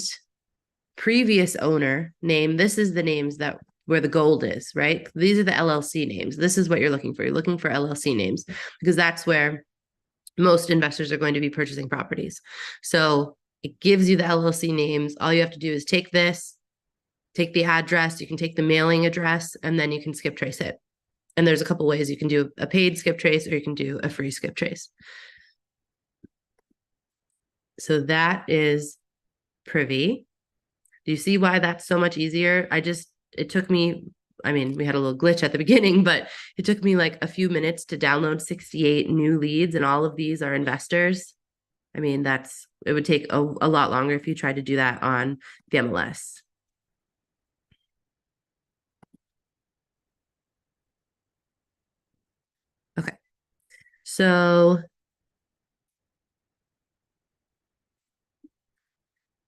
previous owner name, this is the names that where the gold is, right? These are the LLC names. This is what you're looking for. You're looking for LLC names because that's where most investors are going to be purchasing properties. So it gives you the LLC names. All you have to do is take the address, you can take the mailing address, and then you can skip trace it. And there's a couple ways you can do a paid skip trace or you can do a free skip trace. So that is Privy. Do you see why that's so much easier? It took me, we had a little glitch at the beginning, but it took me like a few minutes to download 68 new leads, and all of these are investors. It would take a lot longer if you tried to do that on the MLS. Okay. So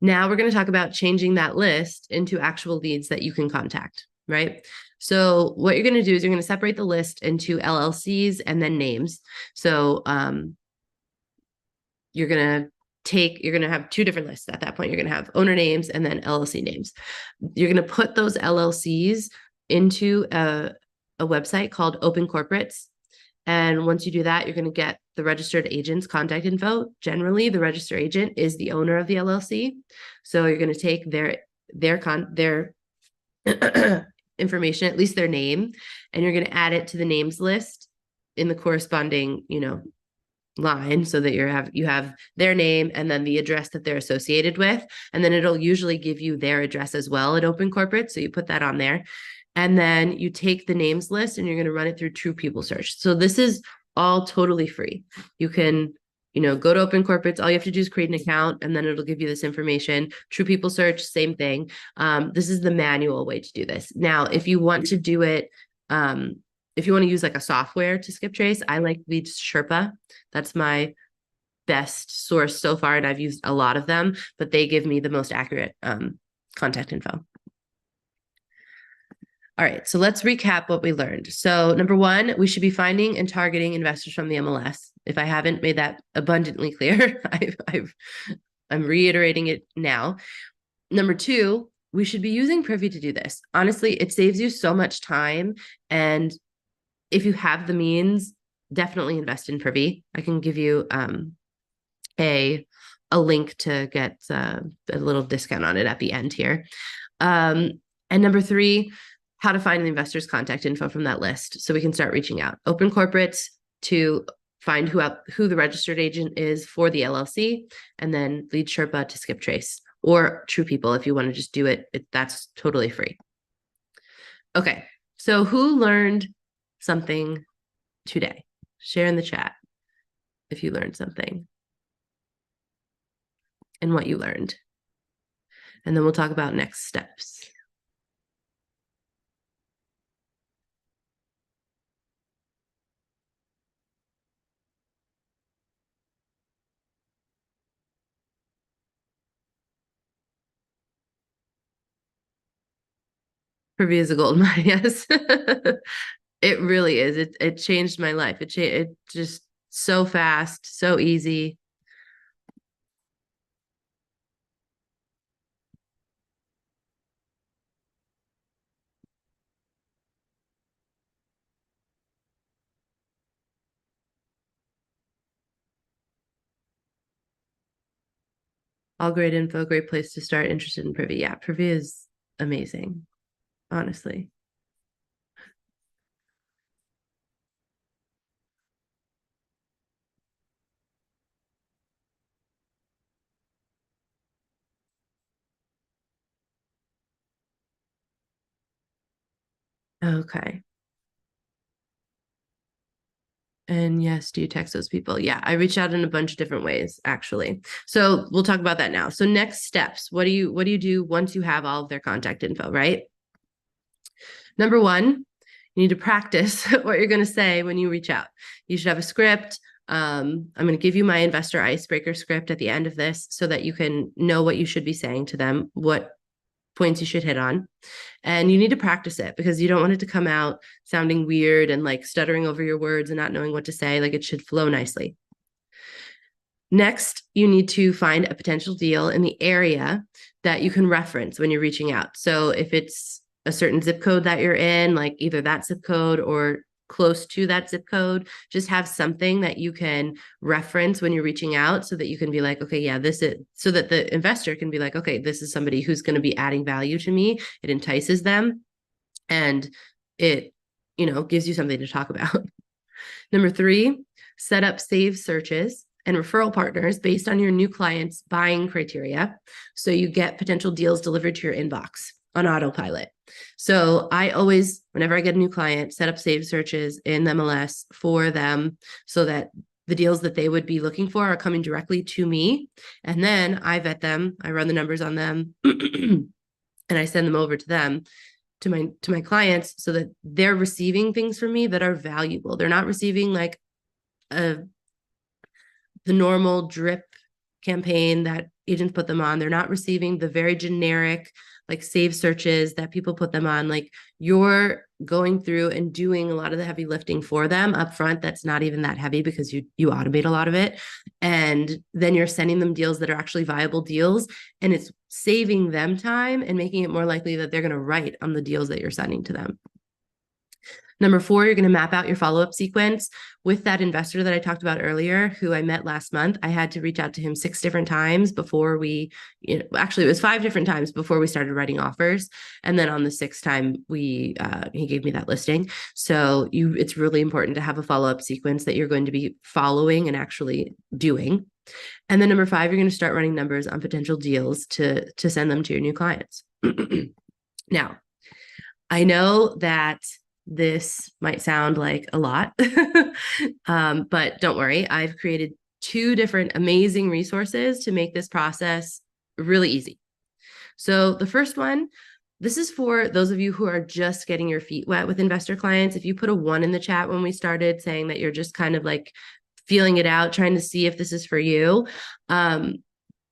now we're going to talk about changing that list into actual leads that you can contact, right? So what you're going to do is you're going to separate the list into LLCs and then names. So you're going to have two different lists at that point. You're going to have owner names and then LLC names. You're going to put those LLCs into a website called Open Corporates. And once you do that, you're going to get the registered agent's contact info. Generally, the registered agent is the owner of the LLC. So you're going to take their information, at least their name, and you're going to add it to the names list in the corresponding, line so that you have their name and then the address that they're associated with. And then it'll usually give you their address as well at Open Corporate. So you put that on there. And then you take the names list and you're going to run it through True People Search. So this is all totally free. You can, go to Open Corporates. All you have to do is create an account and then it'll give you this information. True People Search, same thing. This is the manual way to do this. Now, if you want to do it, if you want to use like a software to skip trace, I like Leads Sherpa. That's my best source so far, and I've used a lot of them, but they give me the most accurate contact info. All right, so let's recap what we learned. So number one, we should be finding and targeting investors from the MLS. If I haven't made that abundantly clear, I'm reiterating it now. Number two, we should be using Privy to do this. Honestly, it saves you so much time. And if you have the means, definitely invest in Privy. I can give you a link to get a little discount on it at the end here. And number three, how to find the investor's contact info from that list so we can start reaching out. Open corporates to find who the registered agent is for the LLC, and then lead Sherpa to skip trace, or True People if you want to just do it. That's totally free. Okay, so who learned something today? Share in the chat if you learned something and what you learned. And then we'll talk about next steps. Privy is a gold mine, yes. It really is. It changed my life. It just so fast, so easy. All great info, great place to start. Interested in Privy. Yeah, Privy is amazing, honestly. Okay. And yes, do you text those people? Yeah, I reach out in a bunch of different ways, actually. So we'll talk about that now. So next steps, what do you do once you have all of their contact info, right? Number one, you need to practice what you're going to say when you reach out. You should have a script. I'm going to give you my investor icebreaker script at the end of this so that you can know what you should be saying to them, what points you should hit on. And you need to practice it because you don't want it to come out sounding weird and like stuttering over your words and not knowing what to say. Like it should flow nicely. Next, you need to find a potential deal in the area that you can reference when you're reaching out. So if it's a certain zip code that you're in, like either that zip code or close to that zip code, just have something that you can reference when you're reaching out so that you can be like, okay, yeah, this is, so that the investor can be like, okay, this is somebody who's going to be adding value to me. It entices them and it, gives you something to talk about. Number three, set up save searches and referral partners based on your new client's buying criteria. So you get potential deals delivered to your inbox on autopilot. So I always, whenever I get a new client, set up save searches in MLS for them so that the deals that they would be looking for are coming directly to me. And then I vet them, I run the numbers on them, and I send them over to them to my clients so that they're receiving things from me that are valuable. They're not receiving like the normal drip campaign that agents put them on. They're not receiving the very generic like save searches that people put them on. Like you're going through and doing a lot of the heavy lifting for them up front. That's not even that heavy because you automate a lot of it. And then you're sending them deals that are actually viable deals. And it's saving them time and making it more likely that they're going to write on the deals that you're sending to them. Number four, you're going to map out your follow-up sequence with that investor that I talked about earlier, who I met last month. I had to reach out to him 6 different times before actually it was 5 different times before we started writing offers. And then on the 6th time, he gave me that listing. So it's really important to have a follow-up sequence that you're going to be following and actually doing. And then number 5, you're going to start running numbers on potential deals to send them to your new clients. Now, I know that this might sound like a lot, but don't worry. I've created 2 different amazing resources to make this process really easy. So the first one, this is for those of you who are just getting your feet wet with investor clients. If you put a 1 in the chat when we started saying that you're just kind of like feeling it out, trying to see if this is for you,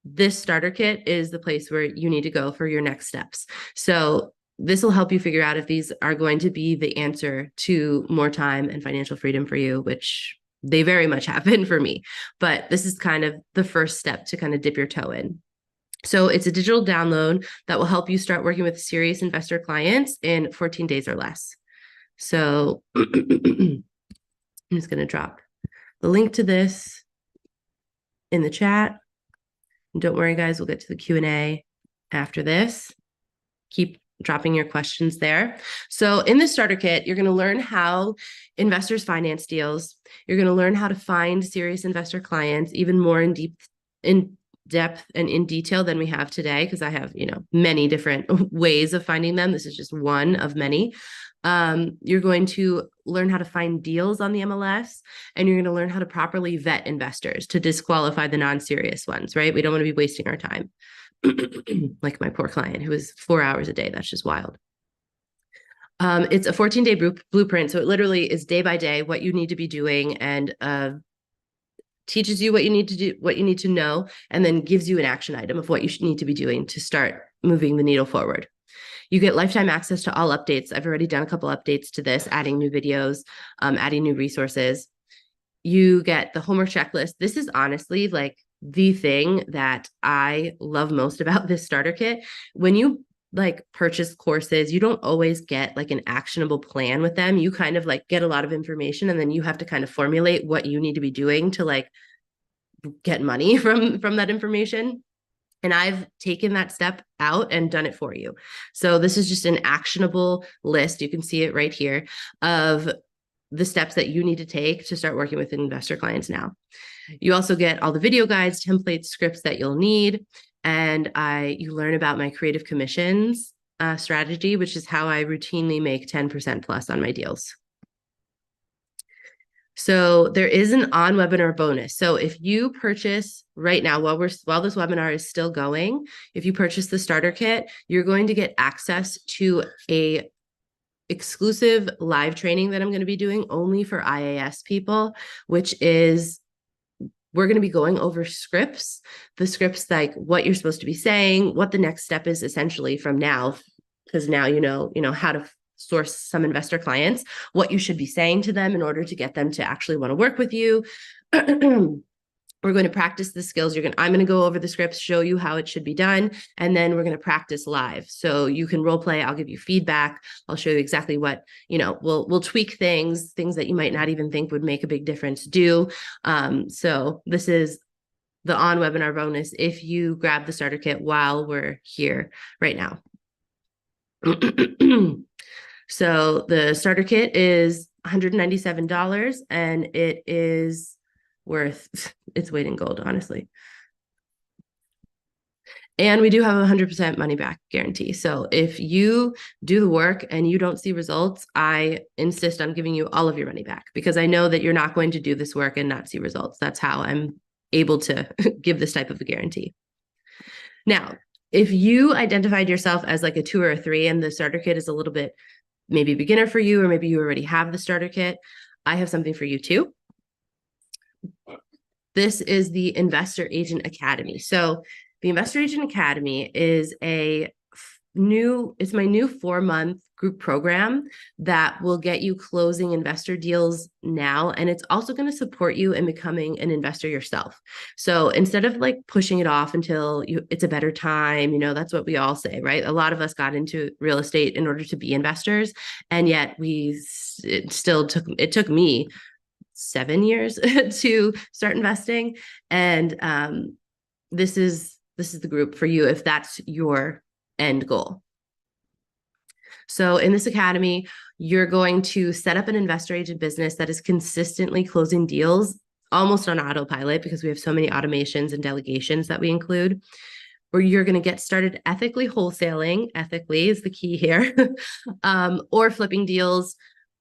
this starter kit is the place where you need to go for your next steps. So this will help you figure out if these are going to be the answer to more time and financial freedom for you, which they very much have been for me. But this is kind of the first step to kind of dip your toe in. So it's a digital download that will help you start working with serious investor clients in 14 days or less. So I'm just going to drop the link to this in the chat. And don't worry, guys, we'll get to the Q&A after this. Keep dropping your questions there. So in the starter kit, you're going to learn how investors finance deals. You're going to learn how to find serious investor clients, even more in depth and in detail than we have today, because I have, many different ways of finding them. This is just one of many. You're going to learn how to find deals on the MLS, and you're going to learn how to properly vet investors to disqualify the non-serious ones, right? We don't want to be wasting our time. Like my poor client who was 4 hours a day. That's just wild. It's a 14-day blueprint. So it literally is day by day what you need to be doing, and teaches you what you need to do, what you need to know, and then gives you an action item of what you need to be doing to start moving the needle forward. You get lifetime access to all updates. I've already done a couple updates to this, adding new videos, adding new resources. You get the homework checklist. This is honestly like the thing that I love most about this starter kit. When you like purchase courses, you don't always get like an actionable plan with them. You kind of like get a lot of information, and then you have to kind of formulate what you need to be doing to like get money from that information. And I've taken that step out and done it for you. So this is just an actionable list. You can see it right here of the steps that you need to take to start working with investor clients now. You also get all the video guides, templates, scripts that you'll need. And you learn about my creative commissions strategy, which is how I routinely make 10% plus on my deals. So there is an on-webinar bonus. So if you purchase right now, while this webinar is still going, if you purchase the starter kit, you're going to get access to a exclusive live training that I'm going to be doing only for IAS people, which is we're going to be going over scripts, the scripts, like what you're supposed to be saying, what the next step is essentially from now, because now you know how to source some investor clients, what you should be saying to them in order to get them to actually want to work with you. We're going to practice the skills. I'm going to go over the scripts, show you how it should be done, and then we're going to practice live. So you can role play. I'll give you feedback. I'll show you exactly what, we'll tweak things that you might not even think would make a big difference do. So this is the on webinar bonus if you grab the starter kit while we're here right now. So the starter kit is $197, and it is worth its weight in gold, honestly. And we do have a 100% money back guarantee. So if you do the work and you don't see results, I insist on giving you all of your money back, because I know that you're not going to do this work and not see results. That's how I'm able to give this type of a guarantee. Now, if you identified yourself as like a 2 or a 3 and the starter kit is a little bit maybe beginner for you, or maybe you already have the starter kit, I have something for you too. This is the Investor Agent Academy. So the Investor Agent Academy is it's my new 4-month group program that will get you closing investor deals now. And it's also going to support you in becoming an investor yourself. So instead of like pushing it off until it's a better time, that's what we all say, right? A lot of us got into real estate in order to be investors. And yet it took me 7 years to start investing. And this is the group for you if that's your end goal. So in this academy, you're going to set up an investor agent business that is consistently closing deals almost on autopilot, because we have so many automations and delegations that we include. Where you're going to get started ethically wholesaling, ethically is the key here, or flipping deals,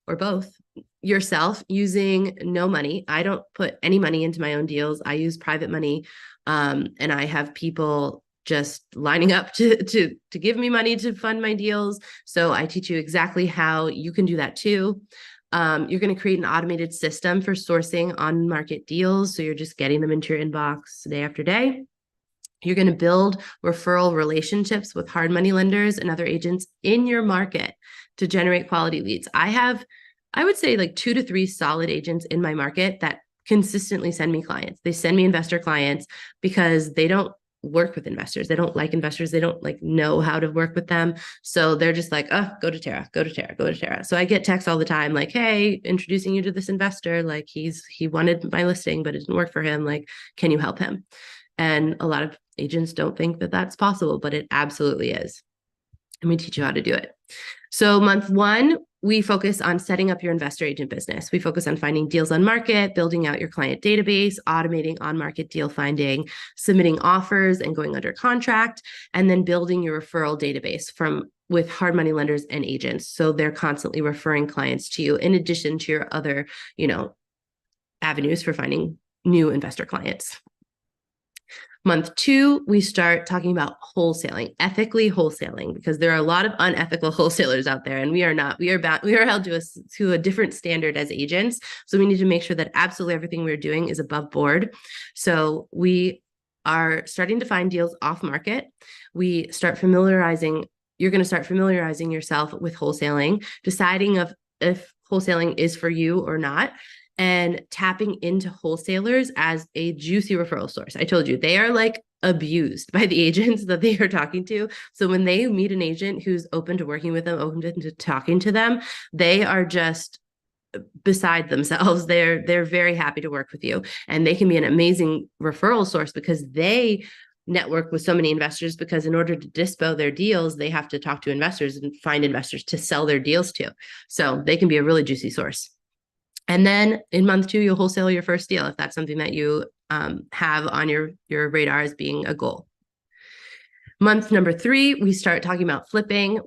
or both yourself using no money. I don't put any money into my own deals. I use private money. And I have people just lining up to give me money to fund my deals. So I teach you exactly how you can do that too. You're going to create an automated system for sourcing on-market deals. So you're just getting them into your inbox day after day. You're going to build referral relationships with hard money lenders and other agents in your market to generate quality leads. I would say like 2 to 3 solid agents in my market that consistently send me clients. They send me investor clients because they don't work with investors. They don't like investors. They don't like know how to work with them. So they're just like, oh, go to Tara, go to Tara, go to Tara. So I get texts all the time like, hey, introducing you to this investor. Like he wanted my listing, but it didn't work for him. Like, can you help him? And a lot of agents don't think that that's possible, but it absolutely is. and we teach you how to do it. So month one, we focus on setting up your investor agent business. We focus on finding deals on market, building out your client database, automating on-market deal finding, submitting offers and going under contract, and then building your referral database with hard money lenders and agents. So they're constantly referring clients to you in addition to your other, avenues for finding new investor clients. Month two, we start talking about wholesaling, ethically wholesaling, because there are a lot of unethical wholesalers out there, and we are not. We are held to a different standard as agents. So we need to make sure that absolutely everything we're doing is above board. So we are starting to find deals off market. You're going to start familiarizing yourself with wholesaling, deciding if wholesaling is for you or not, and tapping into wholesalers as a juicy referral source. I told you, they are like abused by the agents that they are talking to. So when they meet an agent who's open to working with them, open to talking to them, they are just beside themselves. They're very happy to work with you, and they can be an amazing referral source because they network with so many investors, because in order to dispo their deals, they have to talk to investors and find investors to sell their deals to. So they can be a really juicy source. And then in month two, you'll wholesale your first deal if that's something that you have on your radar as being a goal. Month number three, we start talking about flipping.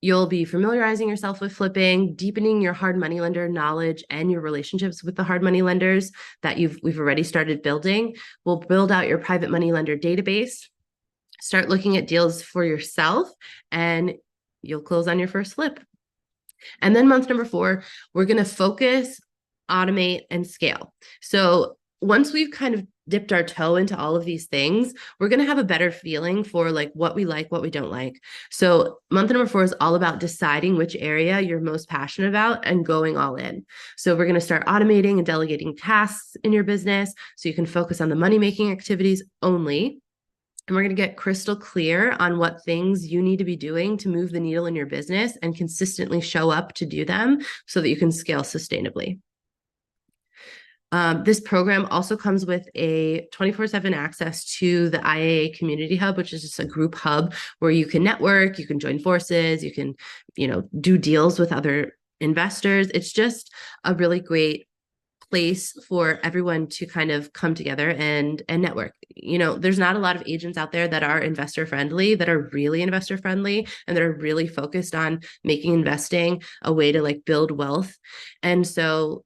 You'll be familiarizing yourself with flipping, deepening your hard money lender knowledge and your relationships with the hard money lenders that we've already started building. We'll build out your private money lender database, start looking at deals for yourself, and you'll close on your first flip. And then month number four, we're going to focus, automate, and scale. So once we've kind of dipped our toe into all of these things, we're going to have a better feeling for like what we like, what we don't like. So month number four is all about deciding which area you're most passionate about and going all in. So we're going to start automating and delegating tasks in your business so you can focus on the money-making activities only. And we're going to get crystal clear on what things you need to be doing to move the needle in your business and consistently show up to do them so that you can scale sustainably. This program also comes with a 24/7 access to the IAA Community Hub, which is just a group hub where you can network, you can join forces, you can, do deals with other investors. It's just a really great place for everyone to kind of come together and network. There's not a lot of agents out there that are investor friendly, that are really investor friendly, and that are really focused on making investing a way to like build wealth. And so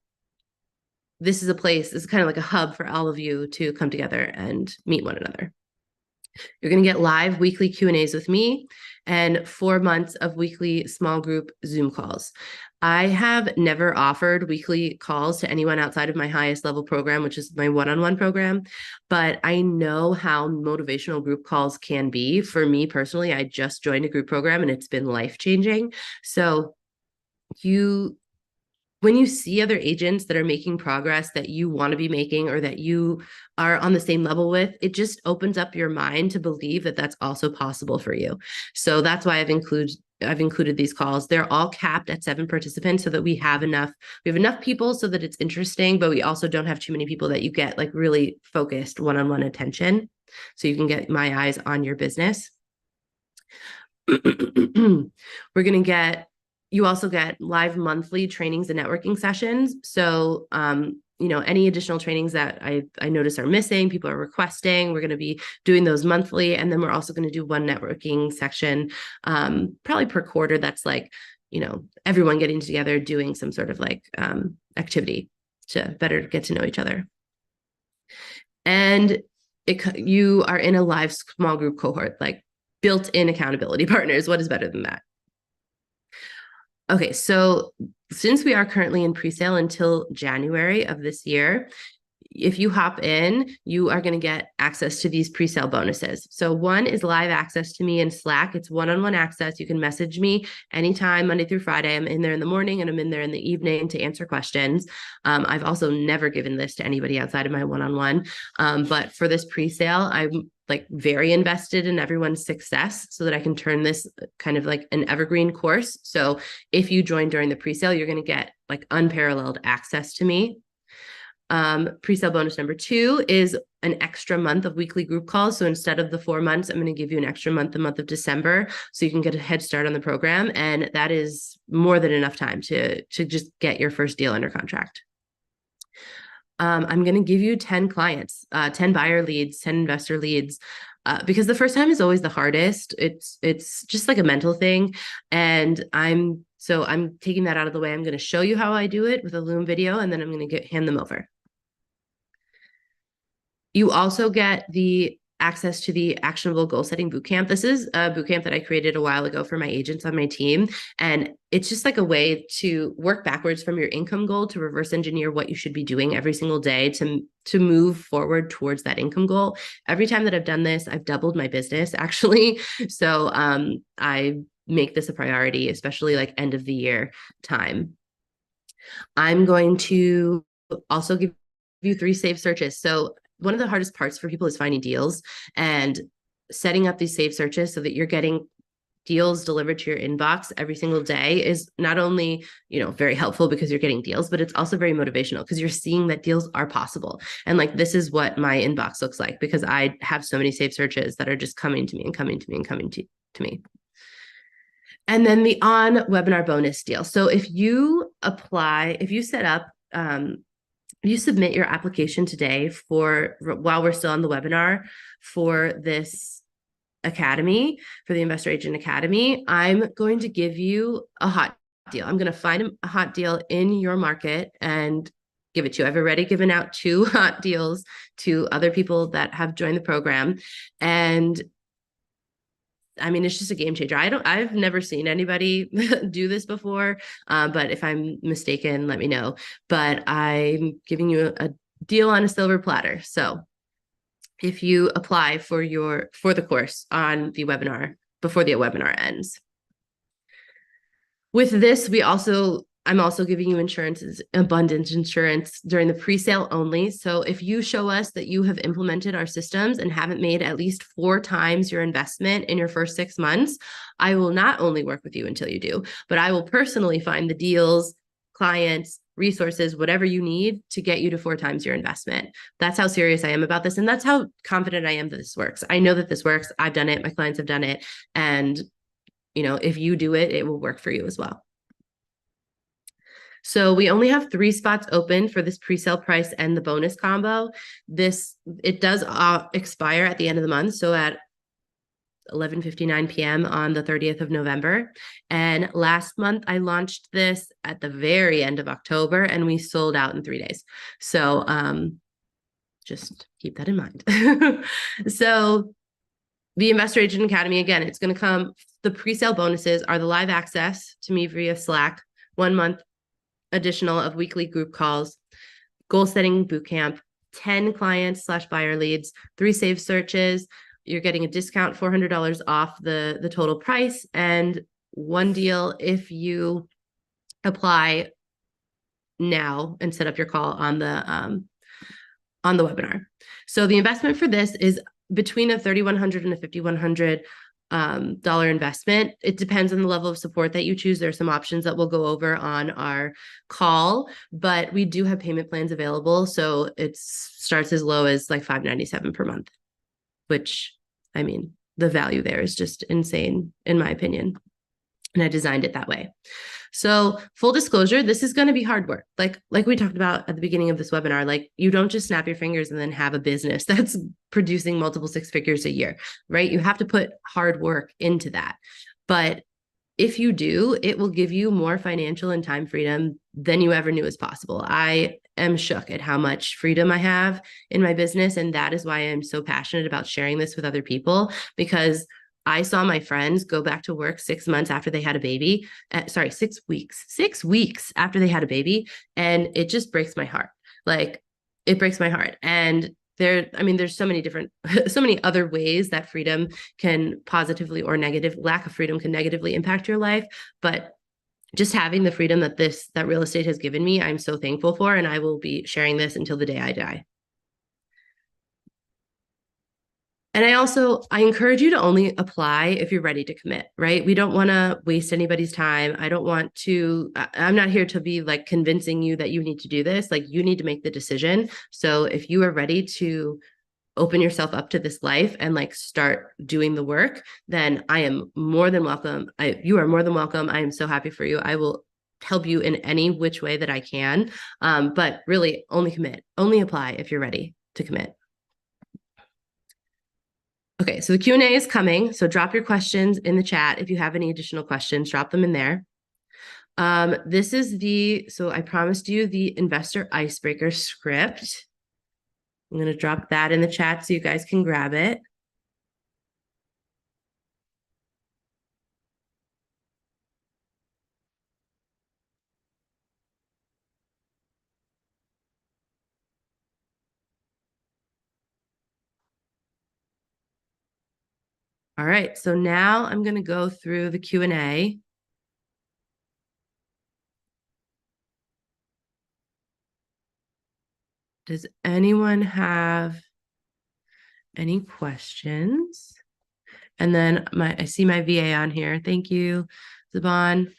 this is kind of like a hub for all of you to come together and meet one another. You're going to get live weekly Q&As with me and 4 months of weekly small group Zoom calls. I have never offered weekly calls to anyone outside of my highest level program, which is my one-on-one program, but I know how motivational group calls can be. For me personally, I just joined a group program and it's been life-changing. So when you see other agents that are making progress that you want to be making or that you are on the same level with, it just opens up your mind to believe that that's also possible for you. So that's why I've included these calls. They're all capped at 7 participants so that we have enough people so that it's interesting, but we also don't have too many people that you get like really focused one-on-one attention. So you can get my eyes on your business. You also get live monthly trainings and networking sessions. So, any additional trainings that I notice are missing, people are requesting, we're going to be doing those monthly. And then we're also going to do one networking section, probably per quarter. That's like, everyone getting together, doing some sort of like activity to better get to know each other. And you are in a live small group cohort, like built-in accountability partners. What is better than that? Okay, so since we are currently in pre-sale until January of this year, if you hop in, you are going to get access to these pre-sale bonuses. So one is live access to me in Slack. It's one-on-one access. You can message me anytime, Monday through Friday. I'm in there in the morning and I'm in there in the evening to answer questions. I've also never given this to anybody outside of my one-on-one. But for this pre-sale, I'm like very invested in everyone's success so that I can turn this kind of like an evergreen course. So if you join during the pre-sale, you're going to get like unparalleled access to me. Pre-sale bonus number 2 is an extra month of weekly group calls. So instead of the 4 months, I'm going to give you an extra month, the month of December, so you can get a head start on the program. And that is more than enough time to just get your first deal under contract. I'm going to give you 10 clients, 10 buyer leads, 10 investor leads, because the first time is always the hardest. It's just like a mental thing. And I'm taking that out of the way. I'm going to show you how I do it with a Loom video, and then I'm going to hand them over. You also get the access to the actionable goal setting bootcamp. This is a bootcamp that I created a while ago for my agents on my team. And it's just like a way to work backwards from your income goal to reverse engineer what you should be doing every single day to move forward towards that income goal. Every time that I've done this, I've doubled my business actually. So I make this a priority, especially like end of the year time. I'm going to also give you 3 saved searches. So one of the hardest parts for people is finding deals and setting up these saved searches so that you're getting deals delivered to your inbox every single day is not only, very helpful because you're getting deals, but it's also very motivational because you're seeing that deals are possible. And like, this is what my inbox looks like because I have so many saved searches that are just coming to me and coming to me and coming to me. And then the on webinar bonus deal. So if you set up, you submit your application today while we're still on the webinar for this academy, for the Investor Agent Academy, I'm going to give you a hot deal. I'm going to find a hot deal in your market and give it to you. I've already given out 2 hot deals to other people that have joined the program. And I mean, it's just a game changer. I've never seen anybody do this before, but if I'm mistaken, let me know. But I'm giving you a deal on a silver platter. So if you apply for the course on the webinar before the webinar ends. With this, I'm also giving you abundant insurance during the pre-sale only. So if you show us that you have implemented our systems and haven't made at least 4 times your investment in your first 6 months, I will not only work with you until you do, but I will personally find the deals, clients, resources, whatever you need to get you to 4 times your investment. That's how serious I am about this. And that's how confident I am that this works. I know that this works. I've done it. My clients have done it. And, if you do it, it will work for you as well. So we only have 3 spots open for this pre-sale price and the bonus combo. It does expire at the end of the month. So at 11:59 p.m. on the 30th of November. And last month I launched this at the very end of October and we sold out in 3 days. So just keep that in mind. So the Investor Agent Academy, again, it's going to come. The pre-sale bonuses are the live access to me via Slack, 1 month additional of weekly group calls, goal setting bootcamp, 10 clients/buyer leads, 3 saved searches. You're getting a discount, $400 off the total price, and 1 deal if you apply now and set up your call on the webinar. So the investment for this is between a $3,100 and a $5,100 dollar investment. It depends on the level of support that you choose. There are some options that we'll go over on our call, but we do have payment plans available. So it starts as low as like $597 per month, which, I mean, the value there is just insane in my opinion. And I designed it that way. So full disclosure, this is going to be hard work. Like we talked about at the beginning of this webinar, like you don't just snap your fingers and then have a business that's producing multiple 6 figures a year, right? You have to put hard work into that. But if you do, it will give you more financial and time freedom than you ever knew was possible. I am shook at how much freedom I have in my business. And that is why I'm so passionate about sharing this with other people, because I saw my friends go back to work 6 months after they had a baby. 6 weeks. 6 weeks after they had a baby. And it just breaks my heart. Like, it breaks my heart. And there's so many other ways that freedom can positively or lack of freedom can negatively impact your life. But just having the freedom that real estate has given me, I'm so thankful for. And I will be sharing this until the day I die. And I encourage you to only apply if you're ready to commit, right? We don't want to waste anybody's time. I don't want to, I'm not here to be like convincing you that you need to do this. Like you need to make the decision. So if you are ready to open yourself up to this life and like start doing the work, then I am more than welcome. You are more than welcome. I am so happy for you. I will help you in any which way that I can. But really only commit, only apply if you're ready to commit. Okay, so the Q&A is coming. So drop your questions in the chat. If you have any additional questions, drop them in there. This is so I promised you the investor icebreaker script. I'm going to drop that in the chat so you guys can grab it. All right, so now I'm going to go through the Q&A. Does anyone have any questions? And then I see my VA on here. Thank you, Zaban.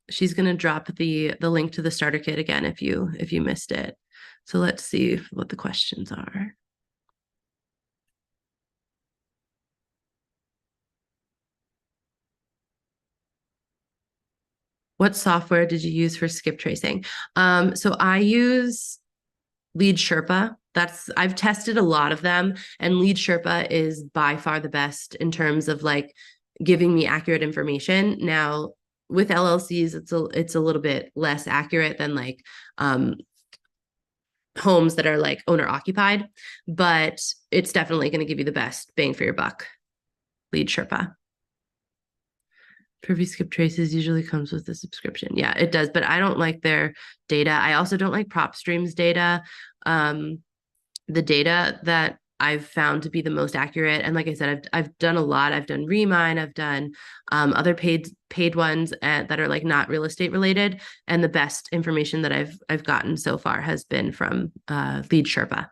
She's going to drop the link to the starter kit again if you missed it. So let's see what the questions are. What software did you use for skip tracing? So I use Lead Sherpa. I've tested a lot of them, and Lead Sherpa is by far the best in terms of like giving me accurate information. Now, with LLCs, it's a little bit less accurate than like homes that are like owner occupied, but it's definitely going to give you the best bang for your buck. Lead Sherpa. Privy Skip Traces usually comes with a subscription. Yeah, it does, but I don't like their data. I also don't like PropStream's data. The data that I've found to be the most accurate, and like I said, I've done a lot. I've done Remine, I've done other paid ones that are like not real estate related, and the best information that I've gotten so far has been from Lead Sherpa.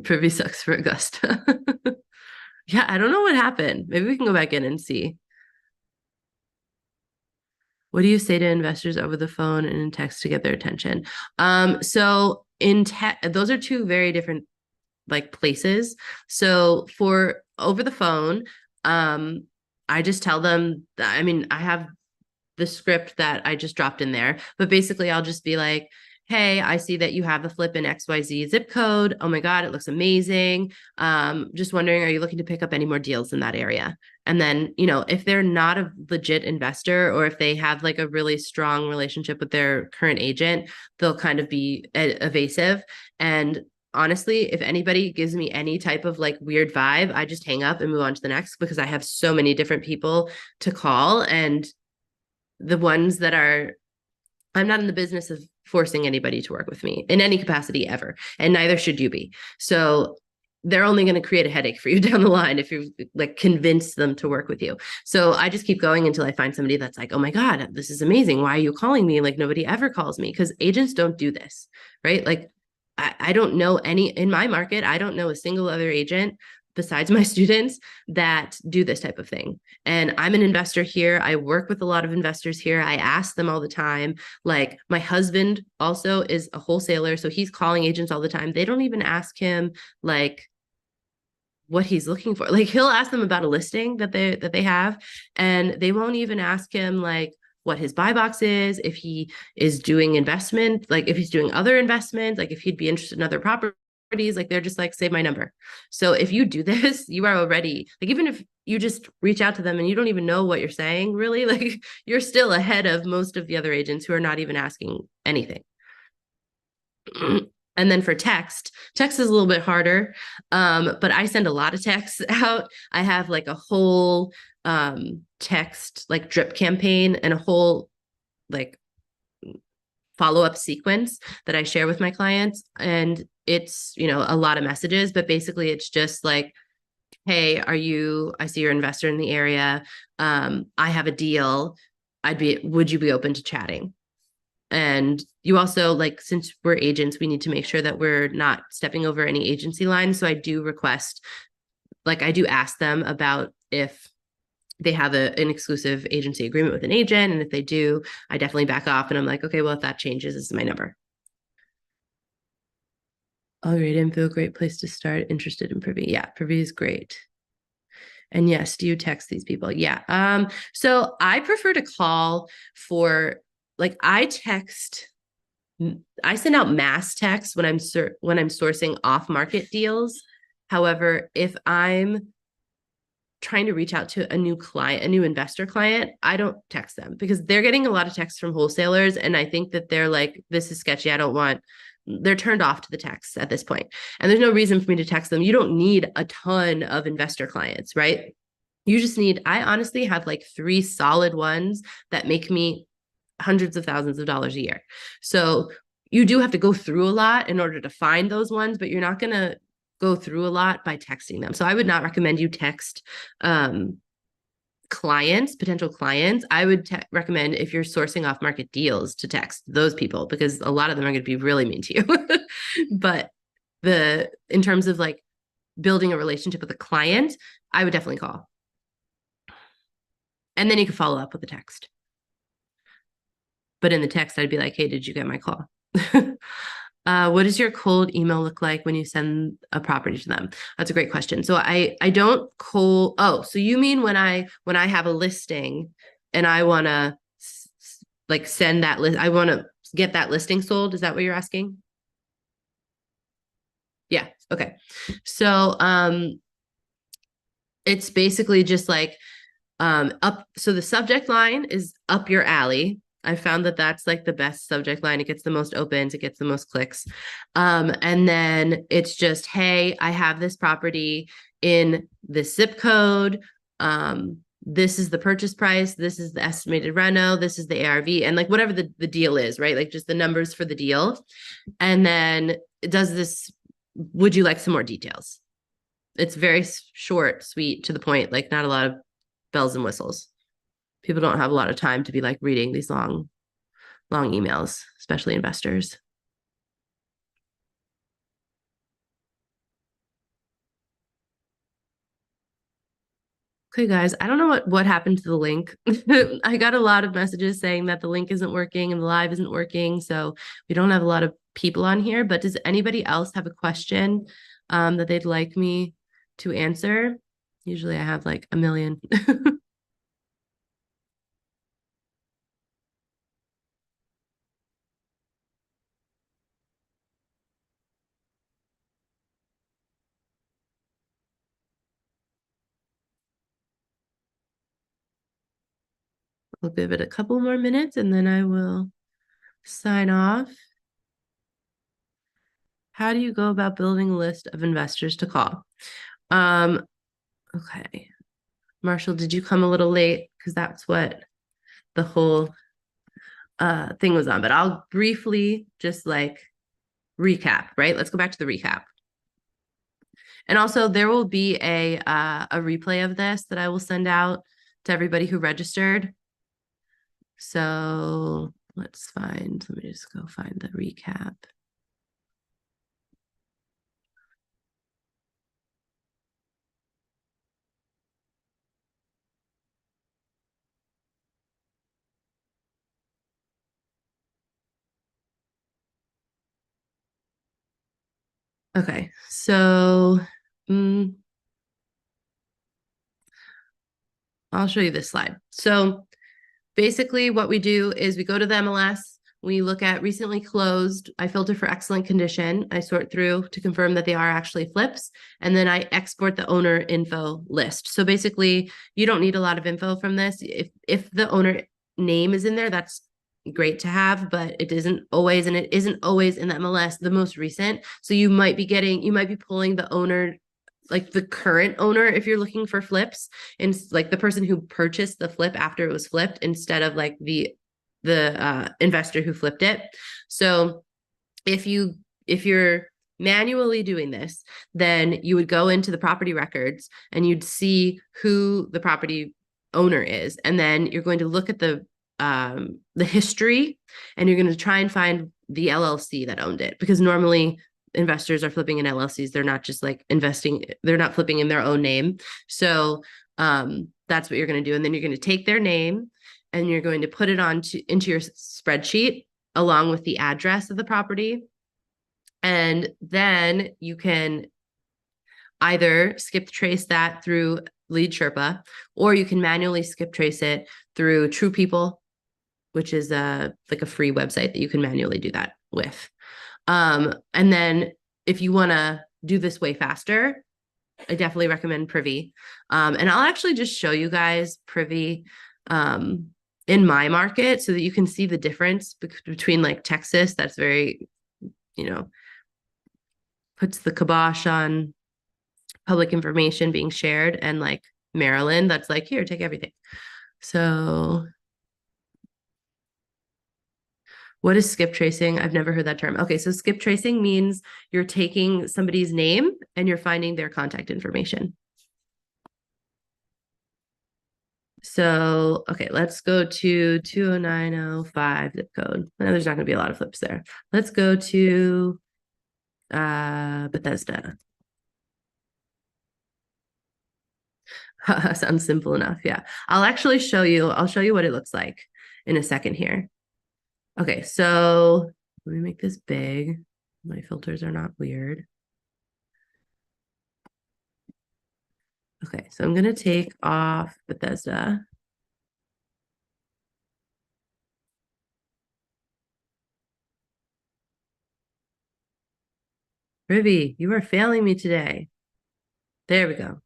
Privy sucks for Augusta. Yeah, I don't know what happened. Maybe we can go back in and see. What do you say to investors over the phone and in text to get their attention? So in those are two very different like places. So for over the phone, I just tell them that, I mean, I have the script that I just dropped in there, but basically I'll just be like, hey, I see that you have the flip in XYZ zip code. Oh my God, it looks amazing. Just wondering, are you looking to pick up any more deals in that area? And then, if they're not a legit investor or if they have like a really strong relationship with their current agent, they'll kind of be evasive. And honestly, if anybody gives me any type of like weird vibe, I just hang up and move on to the next because I have so many different people to call. And the ones that I'm not in the business of forcing anybody to work with me in any capacity ever, and neither should you be. So they're only going to create a headache for you down the line if you like convince them to work with you. So I just keep going until I find somebody that's like, oh my God, this is amazing. Why are you calling me? Like nobody ever calls me, because agents don't do this, right? Like I don't know any in my market. I don't know a single other agent besides my students that do this type of thing. And I'm an investor here. I work with a lot of investors here. I ask them all the time. Like my husband also is a wholesaler, so he's calling agents all the time. They don't even ask him like what he's looking for. Like he'll ask them about a listing that they have, and they won't even ask him like what his buy box is, if he is doing investment, like if he's doing other investments, like if he'd be interested in other properties. Like they're just like, save my number. So if you do this, you are already like, even if you just reach out to them and you don't even know what you're saying, really, like you're still ahead of most of the other agents who are not even asking anything. And then for text is a little bit harder, but I send a lot of texts out. I have like a whole text like drip campaign and a whole like follow-up sequence that I share with my clients. And it's, a lot of messages, but basically it's just like, hey, I see you're an investor in the area. I have a deal. would you be open to chatting? And you also, like, since we're agents, we need to make sure that we're not stepping over any agency lines. So I do request, like, I do ask them about if they have an exclusive agency agreement with an agent. And if they do, I definitely back off. And I'm like, okay, well, if that changes, this is my number. All right, info, great place to start. Interested in Privy. Yeah, Privy is great. And yes, do you text these people? Yeah. So I prefer to call for, like, I send out mass text when I'm sourcing off market deals. However, if I'm trying to reach out to a new client, a new investor client, I don't text them because they're getting a lot of texts from wholesalers. And I think that they're like, this is sketchy. I don't want, they're turned off to the texts at this point. And there's no reason for me to text them. You don't need a ton of investor clients, right? You just need, I honestly have like 3 solid ones that make me hundreds of thousands of dollars a year. So you do have to go through a lot in order to find those ones, but you're not going to go through a lot by texting them. So I would not recommend you text clients, potential clients. I would recommend, if you're sourcing off market deals, to text those people because a lot of them are going to be really mean to you. But in terms of like building a relationship with a client, I would definitely call. And then you can follow up with a text. But in the text, I'd be like, hey, did you get my call? What does your cold email look like when you send a property to them? That's a great question. So I don't cold. Oh, so you mean when I have a listing and I want to like send that list, I want to get that listing sold. Is that what you're asking? Yeah. Okay. So it's basically just like up. So the subject line is up your alley. I found that that's like the best subject line. It gets the most opens, it gets the most clicks. And then it's just, hey, I have this property in this zip code. This is the purchase price. This is the estimated reno. This is the ARV, and like whatever the deal is, right? Like just the numbers for the deal. And then it does this, would you like some more details? It's very short, sweet, to the point, like not a lot of bells and whistles. People don't have a lot of time to be like reading these long emails, especially investors. Okay, guys, I don't know what happened to the link. I got a lot of messages saying that the link isn't working and the live isn't working, so we don't have a lot of people on here. But does anybody else have a question that they'd like me to answer? Usually I have like a million. I'll give it a couple more minutes and then I will sign off. How do you go about building a list of investors to call? Um, okay. Marshall, did you come a little late? Because that's what the whole thing was on. But I'll briefly just like recap, right? Let's go back to the recap. And also there will be a replay of this that I will send out to everybody who registered. So let me just go find the recap. Okay, so I'll show you this slide. So basically what we do is we go to the MLS, we look at recently closed, I filter for excellent condition, I sort through to confirm that they are actually flips, and then I export the owner info list. So basically, you don't need a lot of info from this. If the owner name is in there, that's great to have, but it isn't always, and it isn't always in the MLS, the most recent. So you might be pulling the owner, like the current owner, if you're looking for flips, and like the person who purchased the flip after it was flipped, instead of like the investor who flipped it. So if you're manually doing this, then you would go into the property records and you'd see who the property owner is, and then you're going to look at the the history, and you're going to try and find the LLC that owned it, because normally investors are flipping in LLCs. They're not just like investing, they're not flipping in their own name. So that's what you're going to do. And then you're going to take their name and you're going to put it into your spreadsheet along with the address of the property. And then you can either skip trace that through Lead Sherpa, or you can manually skip trace it through True People, which is like a free website that you can manually do that with. And then if you want to do this way faster, I definitely recommend Privy. And I'll actually just show you guys Privy in my market so that you can see the difference between like Texas, that's very, puts the kibosh on public information being shared, and like Maryland, that's like, here, take everything. So what is skip tracing? I've never heard that term. Okay, so skip tracing means you're taking somebody's name and you're finding their contact information. So, okay, let's go to 20905 zip code. I know there's not going to be a lot of flips there. Let's go to Bethesda. Sounds simple enough. Yeah. I'll show you what it looks like in a second here. Okay, so let me make this big. My filters are not weird. Okay, so I'm going to take off Bethesda. Rivi, you are failing me today. There we go.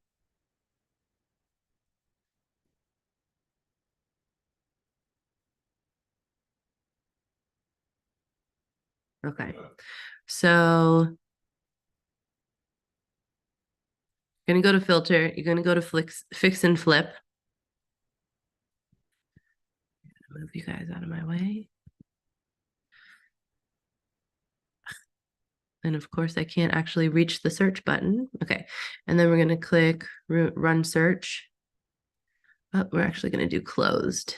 Okay, so you're going to go to filter. You're going to go to fix and flip. Move you guys out of my way. And of course, I can't actually reach the search button. Okay, and then we're going to click run search. Oh, we're actually going to do closed.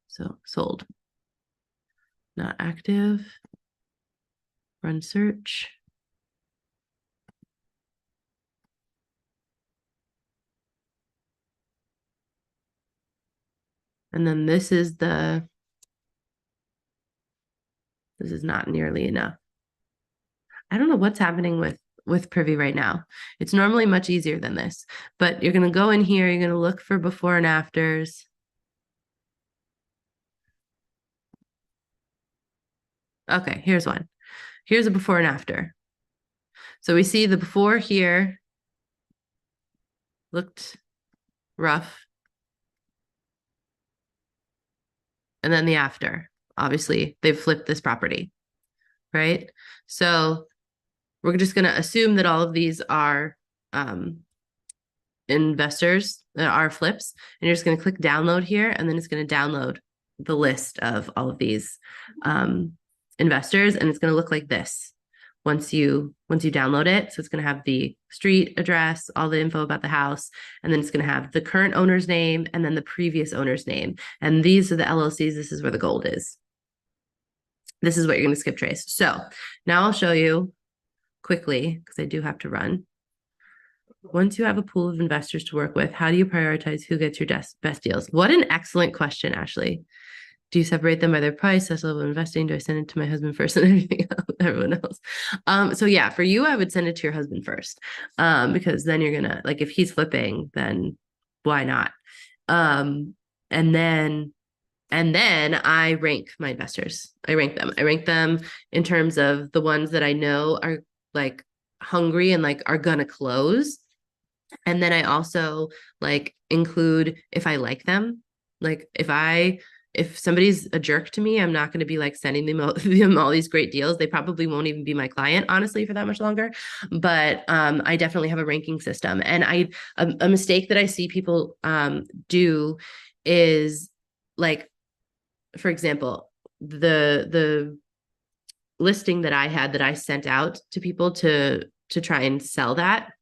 So sold. Not active. Run search. And then this is not nearly enough. I don't know what's happening with Privy right now. It's normally much easier than this, but you're going to go in here, you're going to look for before and afters. Okay, here's one. Here's a before and after. So we see the before here looked rough. And then the after. Obviously, they've flipped this property, right? So we're just going to assume that all of these are investors that are flips, and you're just going to click download here, and then it's going to download the list of all of these investors, and it's going to look like this once you download it. So it's going to have the street address, all the info about the house, and then it's going to have the current owner's name and then the previous owner's name. And these are the LLCs. This is where the gold is. This is what you're going to skip trace. So now I'll show you quickly, because I do have to run. Once you have a pool of investors to work with, how do you prioritize who gets your best deals? What an excellent question, Ashley. Do you separate them by their price, that's level of investing? Do I send it to my husband first and everything else, everyone else? So yeah, for you, I would send it to your husband first, because then you're gonna, like, if he's flipping, then why not? And then I rank my investors. I rank them in terms of the ones that I know are like hungry and like are gonna close. And then I also like include if I like them. Like if somebody's a jerk to me, I'm not going to be like sending them all these great deals. They probably won't even be my client, honestly, for that much longer. But I definitely have a ranking system. And a mistake that I see people do is, like, for example, the listing that I had that I sent out to people to try and sell that.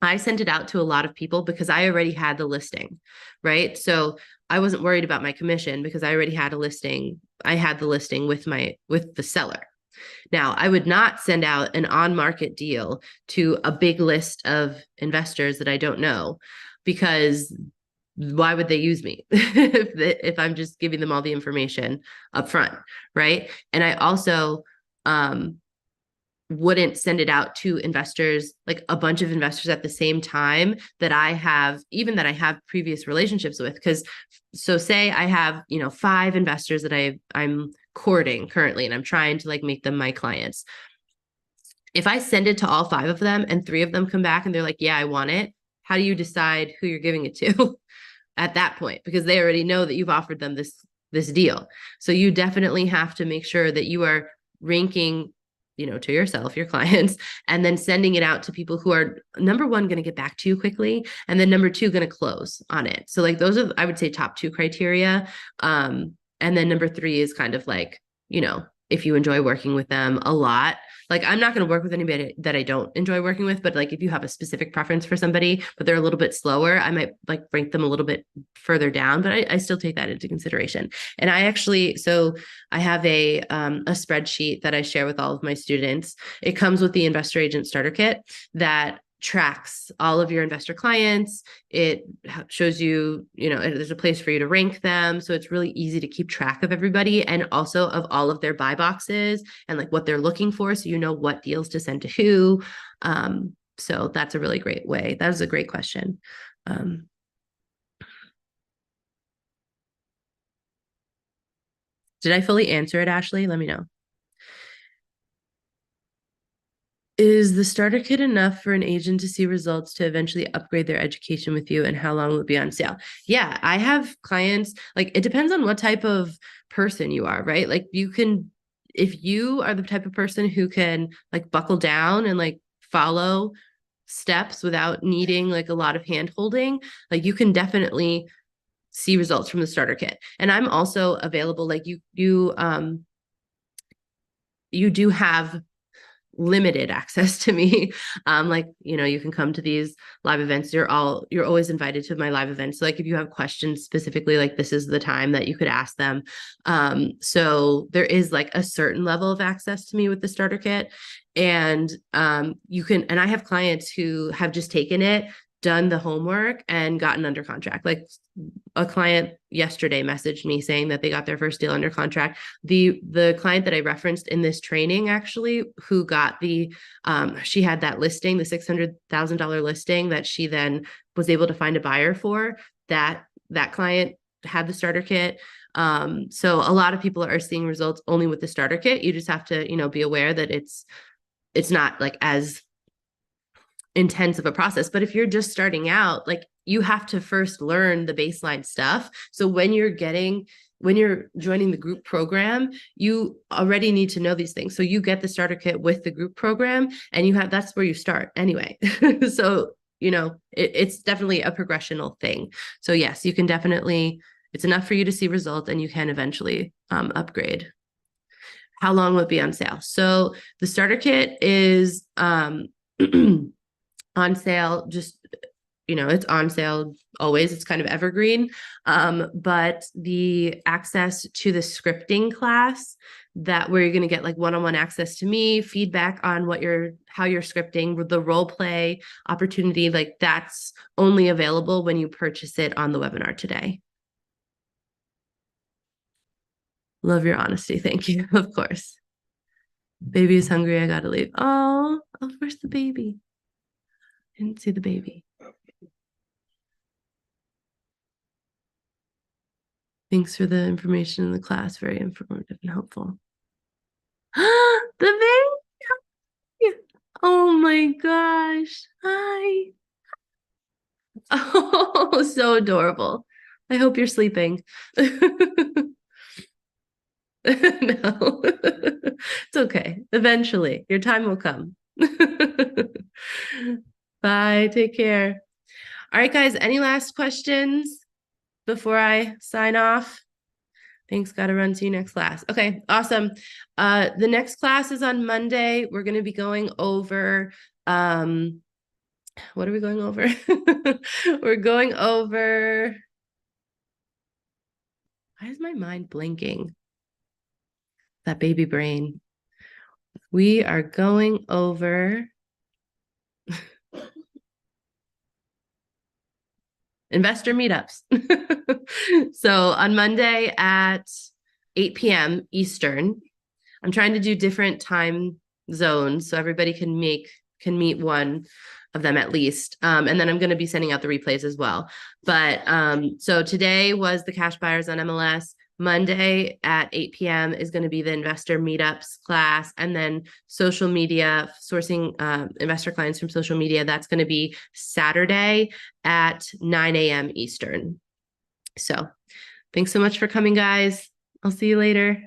I sent it out to a lot of people because I already had the listing, right? So I wasn't worried about my commission because I already had a listing. I had the listing with the seller. Now, I would not send out an on-market deal to a big list of investors that I don't know, because why would they use me if I'm just giving them all the information up front, right? And I also um, wouldn't send it out to investors, like a bunch of investors at the same time that I have previous relationships with. Because so say I have, 5 investors that I'm courting currently, and I'm trying to like make them my clients. If I send it to all 5 of them and 3 of them come back and they're like, yeah, I want it, how do you decide who you're giving it to at that point? Because they already know that you've offered them this deal. So you definitely have to make sure that you are ranking, to yourself, your clients, and then sending it out to people who are, number one, going to get back to you quickly, and then number two, going to close on it. So like those are, I would say, top 2 criteria. And then number 3 is kind of like, if you enjoy working with them a lot. Like, I'm not going to work with anybody that I don't enjoy working with, but like if you have a specific preference for somebody, but they're a little bit slower, I might like rank them a little bit further down, but I still take that into consideration. And so I have a spreadsheet that I share with all of my students. It comes with the Investor Agent Starter Kit that tracks all of your investor clients. It shows you, there's a place for you to rank them. So it's really easy to keep track of everybody, and also of all of their buy boxes and like what they're looking for. So you know what deals to send to who. So that's a really great way. That was a great question. Did I fully answer it, Ashley? Let me know. Is the starter kit enough for an agent to see results to eventually upgrade their education with you, and how long will it be on sale? Yeah, I have clients, like it depends on what type of person you are, right? Like if you are the type of person who can like buckle down and like follow steps without needing like a lot of hand holding, like you can definitely see results from the starter kit. And I'm also available, like you do have limited access to me. Like, you can come to these live events. You're always invited to my live events. So like if you have questions specifically, like this is the time that you could ask them. So there is like a certain level of access to me with the starter kit. And and I have clients who have just taken it, done the homework, and gotten under contract. Like a client yesterday messaged me saying that they got their first deal under contract. The client that I referenced in this training, actually, who got she had that listing, the $600,000 listing that she then was able to find a buyer for. That client had the starter kit. So a lot of people are seeing results only with the starter kit. You just have to, be aware that it's not like as intense of a process. But if you're just starting out, like you have to first learn the baseline stuff. So when you're joining the group program, you already need to know these things. So you get the starter kit with the group program, and that's where you start anyway. So, it's definitely a progressional thing. So yes, you can definitely, it's enough for you to see results, and you can eventually upgrade. How long will it be on sale? So the starter kit is on sale, just it's on sale always. It's kind of evergreen. But the access to the scripting class, that where you're going to get like one-on-one access to me, feedback on how you're scripting, the role play opportunity, like that's only available when you purchase it on the webinar today. Love your honesty. Thank you. Of course. Baby is hungry. I gotta leave. Oh, where's the baby? Didn't see the baby. Thanks for the information in the class. Very informative and helpful. The baby. Oh my gosh. Hi. Oh, so adorable. I hope you're sleeping. No. It's okay. Eventually, your time will come. Bye. Take care. All right, guys. Any last questions before I sign off? Thanks. Got to run to your next class. Okay, awesome. The next class is on Monday. We're going to be going over What are we going over? We're going over. Why is my mind blinking? That baby brain. We are going over investor meetups. So on Monday at 8 p.m. Eastern, I'm trying to do different time zones so everybody can meet one of them at least. And then I'm going to be sending out the replays as well. But so today was the cash buyers on MLS. Monday at 8 p.m. is going to be the investor meetups class, and then social media sourcing investor clients from social media. That's going to be Saturday at 9 a.m. Eastern. So thanks so much for coming, guys. I'll see you later.